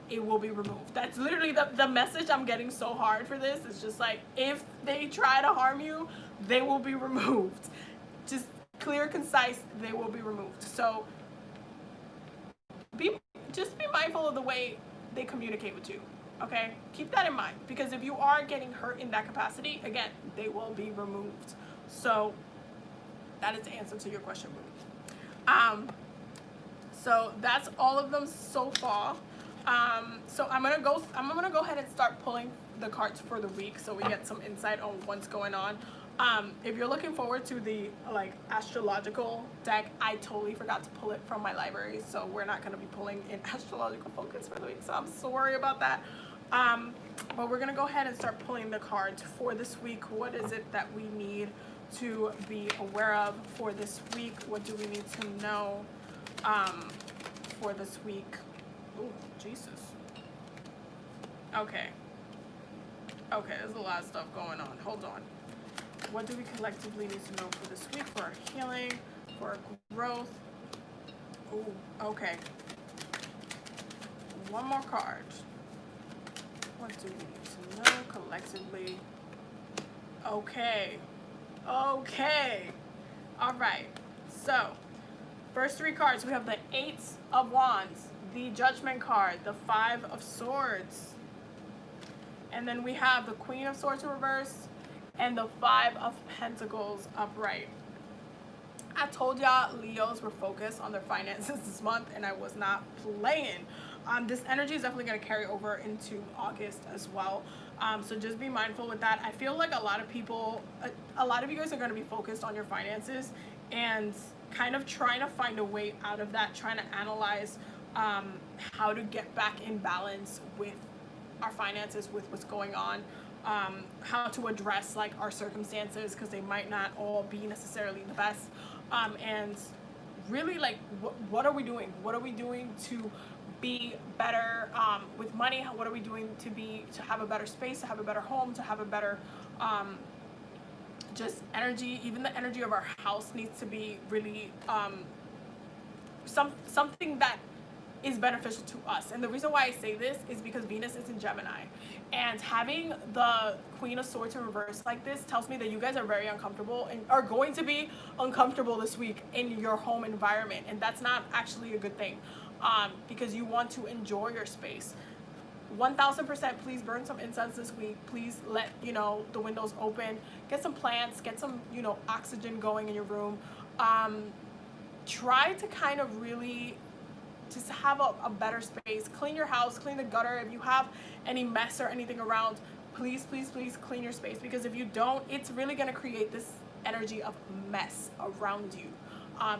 A: it will be removed. That's literally the message I'm getting so hard for this. It's just like, if they try to harm you, they will be removed. Just clear, concise, they will be removed. So just be mindful of the way they communicate with you. Okay, keep that in mind, because if you are getting hurt in that capacity, again, they will be removed. So that is the answer to your question, Boo. So that's all of them so far. So I'm gonna go ahead and start pulling the cards for the week, so we get some insight on what's going on If you're looking forward to the like astrological deck, I totally forgot to pull it from my library, so we're not going to be pulling in astrological focus for the week, so I'm sorry about that. But we're going to go ahead and start pulling the cards for this week. What is it that we need to be aware of for this week? What do we need to know for this week? Oh, Jesus. Okay, there's a lot of stuff going on. Hold on. What do we collectively need to know for this week, for our healing, for our growth? Ooh, okay. One more card. What do we need to know collectively? Okay. All right. So, first three cards, we have the Eight of Wands, the Judgment card, the Five of Swords, and then we have the Queen of Swords in reverse, and the Five of Pentacles upright. I told y'all Leos were focused on their finances this month, and I was not playing. This energy is definitely going to carry over into August as well. So just be mindful with that. I feel like a lot of people, a lot of you guys are going to be focused on your finances and kind of trying to find a way out of that, trying to analyze how to get back in balance with our finances, with what's going on. How to address like our circumstances, because they might not all be necessarily the best, and really like what are we doing to be better with money? What are we doing to have a better space, to have a better home, to have a better just energy? Even the energy of our house needs to be really something that is beneficial to us. And the reason why I say this is because Venus is in Gemini, and having the Queen of Swords in reverse like this tells me that you guys are very uncomfortable and are going to be uncomfortable this week in your home environment, and that's not actually a good thing, because you want to enjoy your space. 1000%, please burn some incense this week. Please let the windows open, get some plants, get some oxygen going in your room. Try to kind of really just have a better space. Clean your house, clean the gutter. If you have any mess or anything around, please clean your space, because if you don't, it's really going to create this energy of mess around you.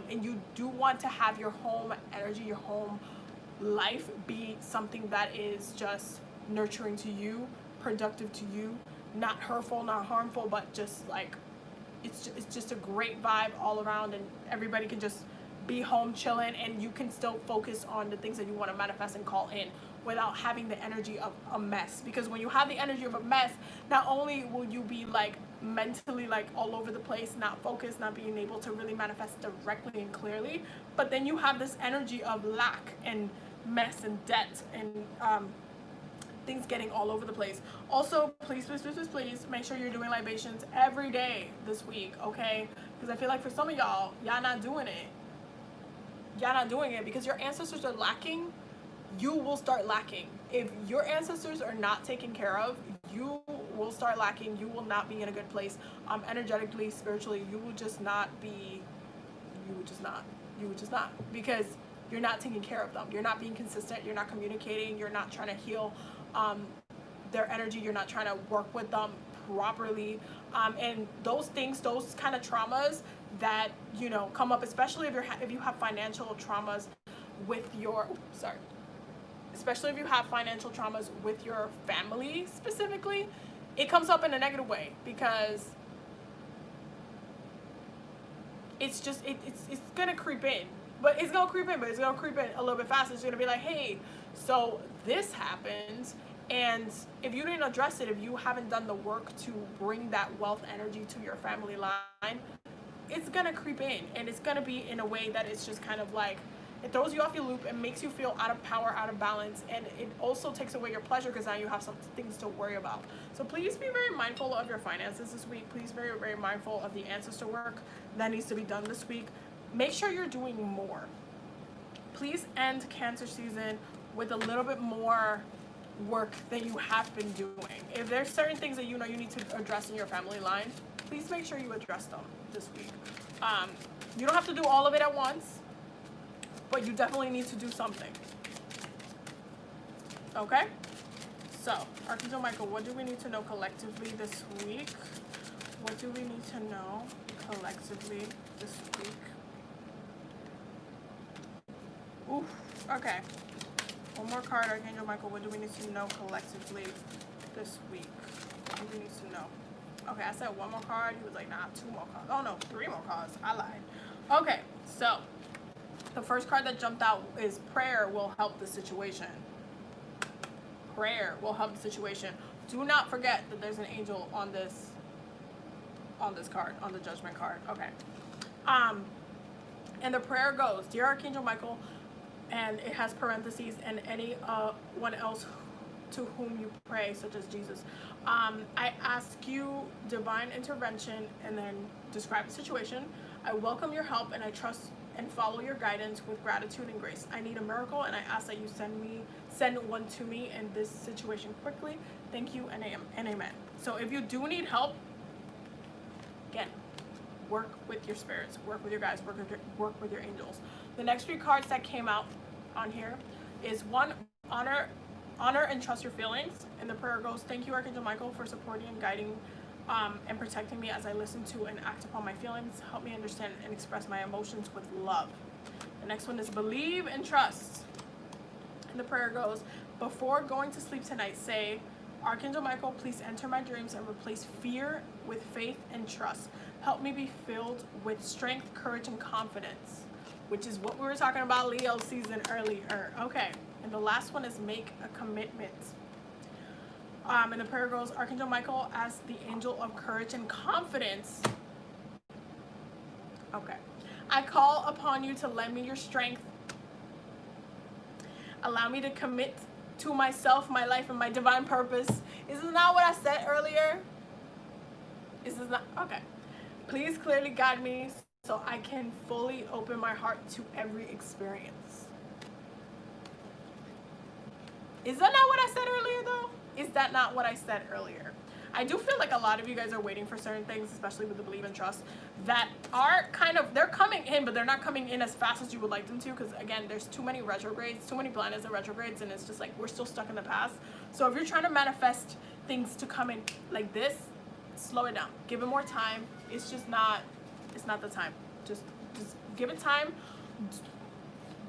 A: And you do want to have your home energy, your home life be something that is just nurturing to you, productive to you, not hurtful, not harmful, but just like it's just a great vibe all around, and everybody can just be home chilling, and you can still focus on the things that you want to manifest and call in without having the energy of a mess. Because when you have the energy of a mess, not only will you be like mentally like all over the place, not focused, not being able to really manifest directly and clearly, but then you have this energy of lack and mess and debt and things getting all over the place. Also, please make sure you're doing libations every day this week, okay? Because I feel like for some of y'all not doing it. Y'all not doing it because your ancestors are lacking. You will start lacking. If your ancestors are not taken care of, you will start lacking. You will not be in a good place. Energetically, spiritually, you will just not, because you're not taking care of them. You're not being consistent. You're not communicating. You're not trying to heal their energy. You're not trying to work with them properly. And those things, those kind of traumas that come up, especially if you have financial traumas with your especially if you have financial traumas with your family specifically, it comes up in a negative way, because it's just it's gonna creep in. But it's gonna creep in a little bit faster. It's gonna be like, hey, so this happens, and if you didn't address it, if you haven't done the work to bring that wealth energy to your family line, it's gonna creep in, and it's gonna be in a way that it's just kind of like, it throws you off your loop and makes you feel out of power, out of balance, and it also takes away your pleasure, because now you have some things to worry about. So please be very mindful of your finances this week. Please be very, very mindful of the ancestor work that needs to be done this week. Make sure you're doing more. Please end Cancer season with a little bit more work than you have been doing. If there's certain things that you need to address in your family line, please make sure you address them this week. You don't have to do all of it at once, but you definitely need to do something. Okay? So, Archangel Michael, what do we need to know collectively this week? what do we need to know collectively this week? Oof, okay. One more card, Archangel Michael. What do we need to know collectively this week? What do we need to know? Okay, I said one more card. He was like, nah, 2 more cards. Oh, no, 3 more cards. I lied. Okay, so the first card that jumped out is prayer will help the situation. Prayer will help the situation. Do not forget that there's an angel on this card, on the judgment card. Okay. And the prayer goes, Dear Archangel Michael, and it has parentheses, and anyone else to whom you pray, such as Jesus. I ask you divine intervention, and then describe the situation. I welcome your help, and I trust and follow your guidance with gratitude and grace. I need a miracle, and I ask that you send one to me in this situation quickly. Thank you, and amen. So if you do need help, again, work with your spirits, work with your guides, work with your angels. The next 3 cards that came out on here is 1, honor and trust your feelings. And the prayer goes, thank you, Archangel Michael, for supporting and guiding and protecting me as I listen to and act upon my feelings. Help me understand and express my emotions with love. The next one is believe and trust. And the prayer goes, before going to sleep tonight, say, Archangel Michael, please enter my dreams and replace fear with faith and trust. Help me be filled with strength, courage, and confidence, which is what we were talking about Leo season earlier. Okay, and the last one is make a commitment. And the prayer goes, Archangel Michael, as the angel of courage and confidence. Okay. I call upon you to lend me your strength. Allow me to commit to myself, my life, and my divine purpose. Is this not what I said earlier? Is this not? Okay. Please clearly guide me so I can fully open my heart to every experience. Is that not what I said earlier, though? Is that not what I said earlier? I do feel like a lot of you guys are waiting for certain things, especially with the believe and trust, that are kind of, they're coming in, but they're not coming in as fast as you would like them to, because again, there's too many retrogrades, too many planets and retrogrades, and it's just like, we're still stuck in the past. So if you're trying to manifest things to come in like this, slow it down. Give it more time. It's just not, it's not the time. Just give it time.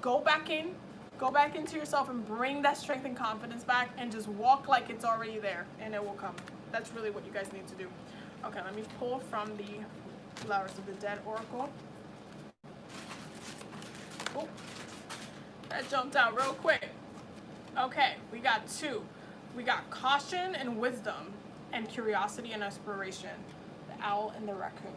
A: Go back into yourself and bring that strength and confidence back, and just walk like it's already there, and it will come. That's really what you guys need to do. Okay, let me pull from the Flowers of the Dead Oracle. Oh, that jumped out real quick. Okay, we got 2. We got caution and wisdom, and curiosity and inspiration. The owl and the raccoon.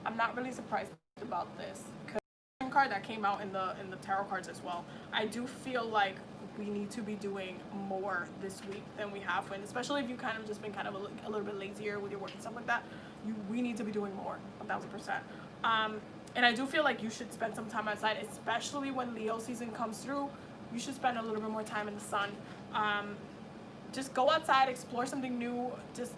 A: I'm not really surprised about this, because the card that came out in the tarot cards as well. I do feel like we need to be doing more this week than we have, and especially if you kind of just been kind of a little bit lazier with your work and stuff like that, we need to be doing more, 1000%. And I do feel like you should spend some time outside, especially when Leo season comes through. You should spend a little bit more time in the sun. Just go outside, explore something new. Just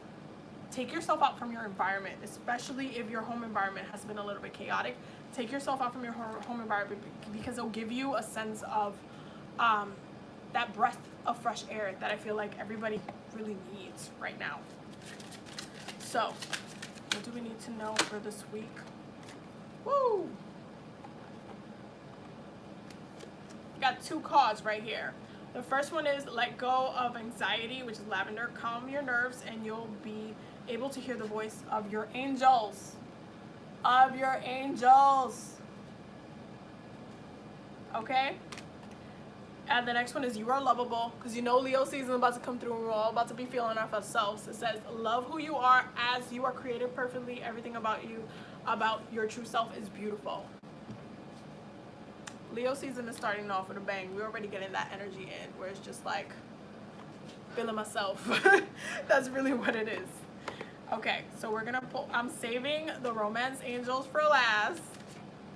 A: take yourself out from your environment, especially if your home environment has been a little bit chaotic. Take yourself out from your home environment, because it'll give you a sense of that breath of fresh air that I feel like everybody really needs right now. So, what do we need to know for this week? Woo! Got 2 cards right here. The first one is let go of anxiety, which is lavender. Calm your nerves, and you'll be able to hear the voice of your angels. Of your angels. Okay? And the next one is you are lovable, because you know Leo season is about to come through, and we're all about to be feeling ourselves. It says love who you are as you are created perfectly. Everything about you, about your true self, is beautiful. Leo season is starting off with a bang. We're already getting that energy in, where it's just like feeling myself. That's really what it is. Okay, so we're gonna pull. I'm saving the romance angels for last,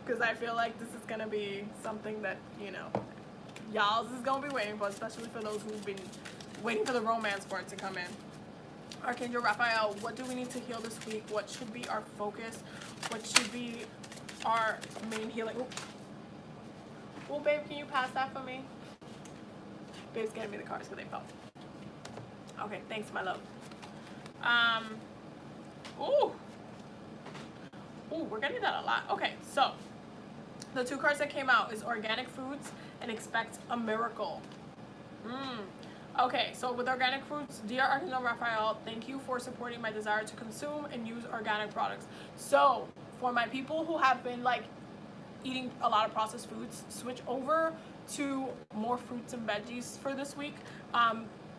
A: because I feel like this is gonna be something that, you know, y'all is gonna be waiting for, especially for those who've been waiting for the romance part to come in. Archangel Raphael, what do we need to heal this week? What should be our focus? What should be our main healing? Oh, babe, can you pass that for me? Babe's getting me the cards because they fell. Okay, thanks, my love. Ooh, Ooh, we're getting that a lot. Okay, so the 2 cards that came out is organic foods and expect a miracle. Okay, so with organic foods, dear Archangel Raphael, thank you for supporting my desire to consume and use organic products. So for my people who have been like eating a lot of processed foods, switch over to more fruits and veggies for this week.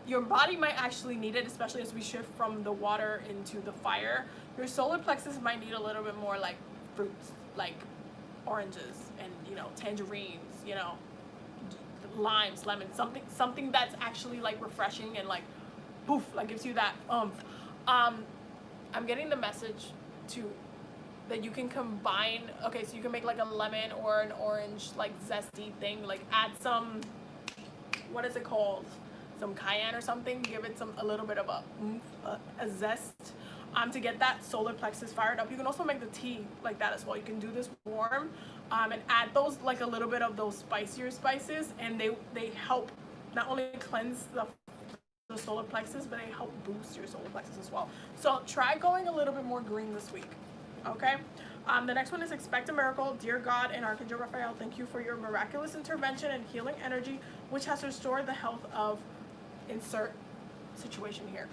A: Your body might actually need it, especially as we shift from the water into the fire. Your solar plexus might need a little bit more like fruits, like oranges and, you know, tangerines, you know, limes, lemons, something that's actually like refreshing and like poof, like gives you that I'm getting the message to that you can combine. Okay, so you can make like a lemon or an orange like zesty thing, like add some, what is it called, some cayenne or something, give it a little bit of a zest to get that solar plexus fired up. You can also make the tea like that as well. You can do this warm and add those, like a little bit of those spicier spices, and they help not only cleanse the solar plexus, but they help boost your solar plexus as well. So try going a little bit more green this week. Okay, the next one is expect a miracle. Dear God and Archangel Raphael, thank you for your miraculous intervention and healing energy, which has restored the health of insert situation here.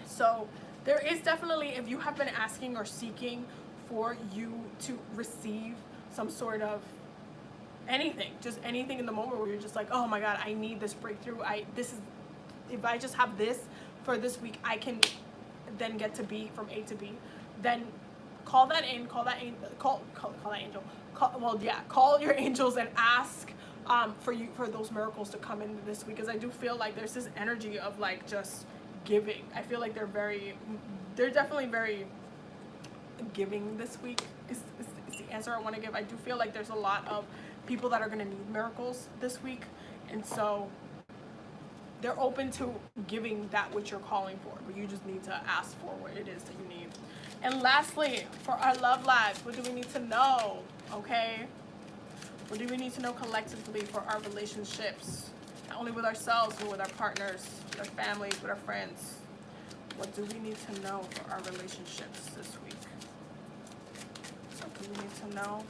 A: So there is definitely, if you have been asking or seeking for you to receive some sort of anything, just anything in the moment where you're just like, oh my God, I need this breakthrough. If I just have this for this week, I can then get to B, from A to B. Then call that angel. Call your angels and ask for those miracles to come in this week, because I do feel like there's this energy of like just giving. I feel like they're definitely very giving this week is the answer I want to give. I do feel like there's a lot of people that are going to need miracles this week, and so they're open to giving that which you're calling for, but you just need to ask for what it is that you need. And lastly, for our love lives, what do we need to know? Okay, what do we need to know collectively for our relationships, not only with ourselves but with our partners, with our families, with our friends? What do we need to know for our relationships this week? What do we need to know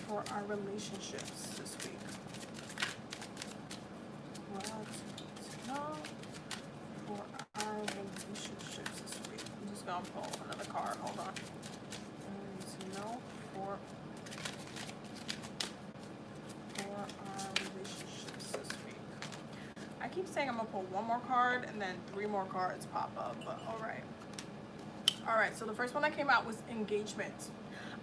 A: for our relationships this week? What do we need to know for our relationships this week? I'm just gonna pull another card. Hold on. We need to know for our relationships this week. I keep saying I'm gonna pull one more card and then 3 more cards pop up, but all right, so the first one that came out was engagement.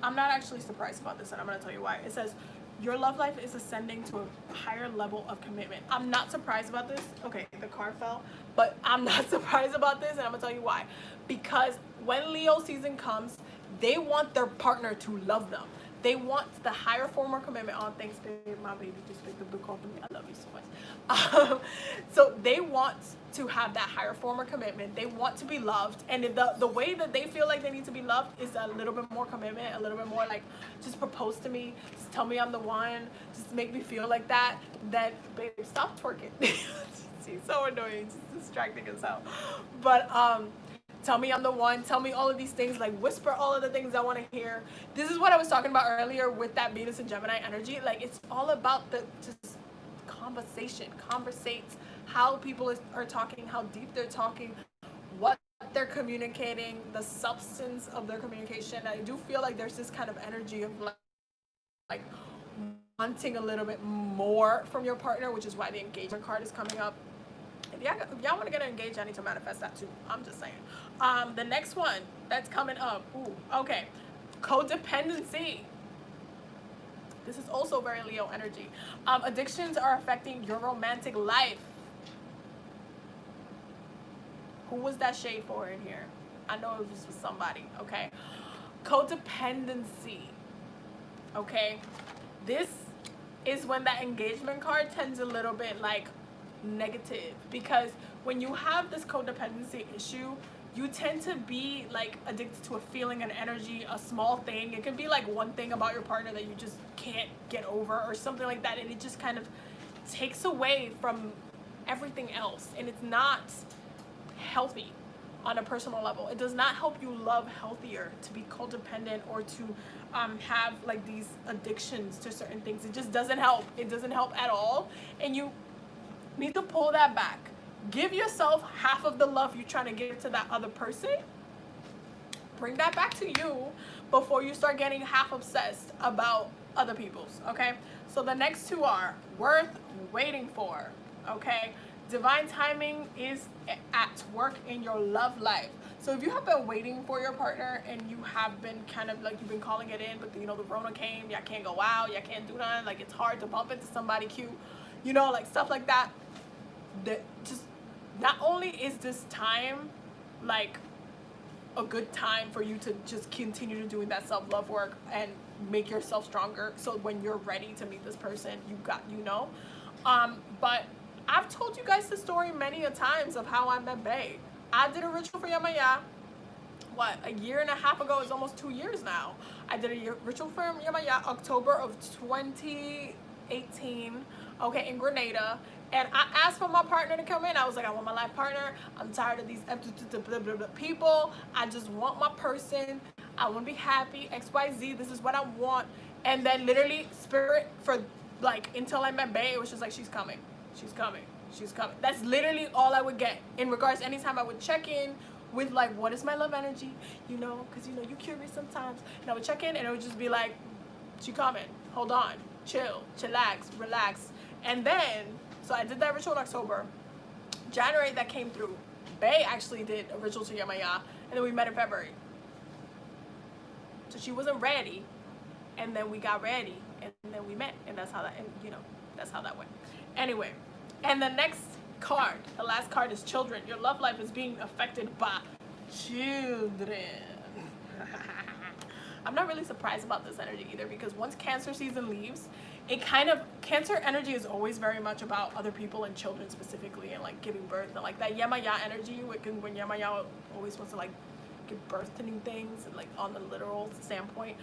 A: I'm not actually surprised about this, and I'm gonna tell you why. It says your love life is ascending to a higher level of commitment. I'm not surprised about this. Okay, the card fell, but I'm not surprised about this, and I'm gonna tell you why. Because when Leo season comes, they want their partner to love them. They want the higher form of commitment. Oh, thanks, babe. My baby just picked up the call for me. I love you so much. So they want to have that higher form of commitment. They want to be loved. And if the way that they feel like they need to be loved is a little bit more commitment, a little bit more like, just propose to me, just tell me I'm the one, just make me feel like that, then, babe, stop twerking. She's so annoying. She's distracting as hell. But, tell me I'm the one. Tell me all of these things. Like, whisper all of the things I want to hear. This is what I was talking about earlier with that Venus and Gemini energy. Like, it's all about the just conversation. Conversates. How people are talking. How deep they're talking. What they're communicating. The substance of their communication. I do feel like there's this kind of energy of like wanting a little bit more from your partner, which is why the engagement card is coming up. If y'all want to get engaged, I need to manifest that too. I'm just saying. The next one that's coming up. Ooh, okay. Codependency. This is also very Leo energy. Addictions are affecting your romantic life. Who was that shade for in here? I know it was for somebody, okay? Codependency. Okay? This is when that engagement card tends a little bit like negative, because when you have this codependency issue, you tend to be like addicted to a feeling, an energy, a small thing. It can be like one thing about your partner that you just can't get over or something like that, and it just kind of takes away from everything else, and it's not healthy. on a personal level. It does not help you love healthier, to be codependent, or to have like these addictions to certain things. It just doesn't help. It doesn't help at all. And you need to pull that back. Give yourself half of the love you're trying to give to that other person. Bring that back to you before you start getting half obsessed about other people's, okay? So the next two are worth waiting for, okay? Divine timing is at work in your love life. So if you have been waiting for your partner and you have been kind of like, you've been calling it in, but you know, the Rona came, y'all can't go out, y'all can't do nothing, like it's hard to bump into somebody cute, you know, like stuff like that. That just, not only is this time like a good time for you to just continue to doing that self-love work and make yourself stronger, so when you're ready to meet this person, but I've told you guys the story many a times of how I met Bae. I did a ritual for Yamaya, what, a year and a half ago? It's almost 2 years now. I did a ritual for Yamaya October of 2018, okay, in Grenada. And I asked for my partner to come in. I was like, I want my life partner. I'm tired of these people. I just want my person. I want to be happy. XYZ. This is what I want. And then literally spirit for like until I met Bae, it was just like, she's coming. She's coming. She's coming. That's literally all I would get. In regards to anytime I would check in with like, what is my love energy? You know, because you know, you're curious sometimes. And I would check in and it would just be like, she coming. Hold on. Chill. Chillax. Relax. And then so I did that ritual in October. January that came through. Bae actually did a ritual to Yamaya, and then we met in February. So she wasn't ready, and then we got ready, and then we met, and that's how that, and you know, that's how that went. Anyway, and the next card, the last card is children. Your love life is being affected by children. I'm not really surprised about this energy either, because once Cancer season leaves, it kind of, Cancer energy is always very much about other people and children specifically, and like giving birth, and like that Yamaya energy, when Yamaya always wants to like give birth to new things, and like on the literal standpoint.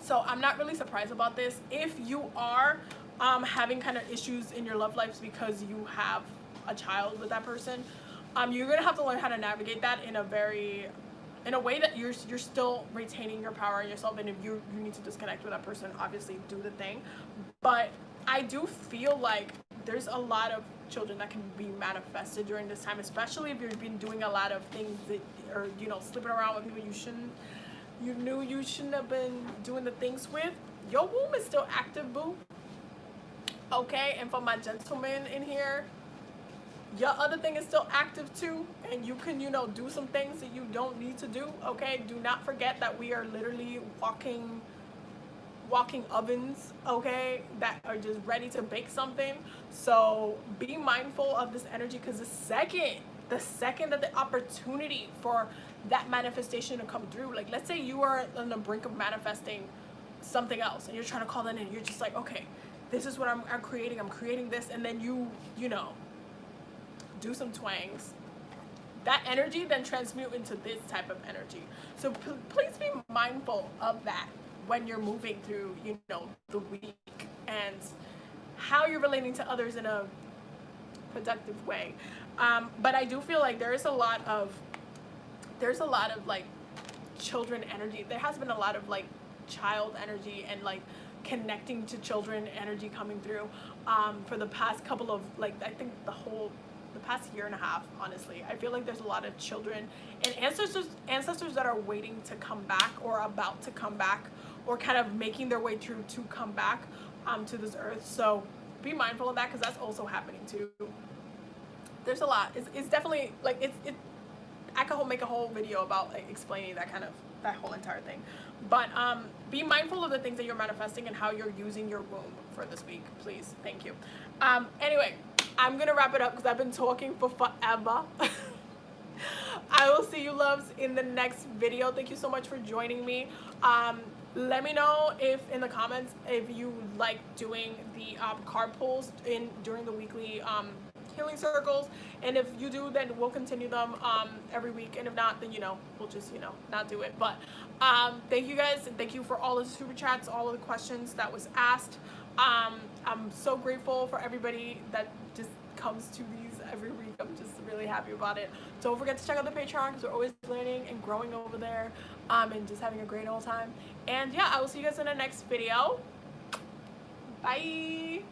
A: So I'm not really surprised about this. If you are having kind of issues in your love lives because you have a child with that person, you're gonna have to learn how to navigate that in a way that you're still retaining your power in yourself. And if you need to disconnect with that person, obviously do the thing. But I do feel like there's a lot of children that can be manifested during this time, especially if you've been doing a lot of things that, or you know, sleeping around with people you knew you shouldn't have been doing the things with. Your womb is still active, boo. Okay, and for my gentlemen in here, your other thing is still active too, and you can, you know, do some things that you don't need to do. Okay, do not forget that we are literally walking ovens, okay, that are just ready to bake something. So be mindful of this energy, because the second that the opportunity for that manifestation to come through, like let's say you are on the brink of manifesting something else and you're trying to call that in, you're just like, okay, this is what I'm creating this, and then you know, do some twangs, that energy then transmute into this type of energy. So please be mindful of that when you're moving through, you know, the week, and how you're relating to others in a productive way. But I do feel like there's a lot of like children energy. There has been a lot of like child energy and like connecting to children energy coming through for the past couple of, like, I think the past year and a half, honestly. I feel like there's a lot of children and ancestors that are waiting to come back, or about to come back, or kind of making their way through to come back to this earth. So be mindful of that, because that's also happening too. There's a lot. It's definitely like I could make a whole video about like explaining that whole entire thing. But be mindful of the things that you're manifesting and how you're using your womb for this week, please. Thank you. Anyway, I'm gonna wrap it up because I've been talking for forever. I will see you loves in the next video. Thank you so much for joining me. Let me know in the comments if you like doing the card pulls during the weekly healing circles, and if you do, then we'll continue them every week, and if not, then, you know, we'll just, you know, not do it. But thank you guys, and thank you for all the super chats, all of the questions that was asked. I'm so grateful for everybody that just comes to these every week. I'm just really happy about it. Don't forget to check out the Patreon because we're always learning and growing over there, and just having a great old time. And yeah, I will see you guys in the next video. Bye.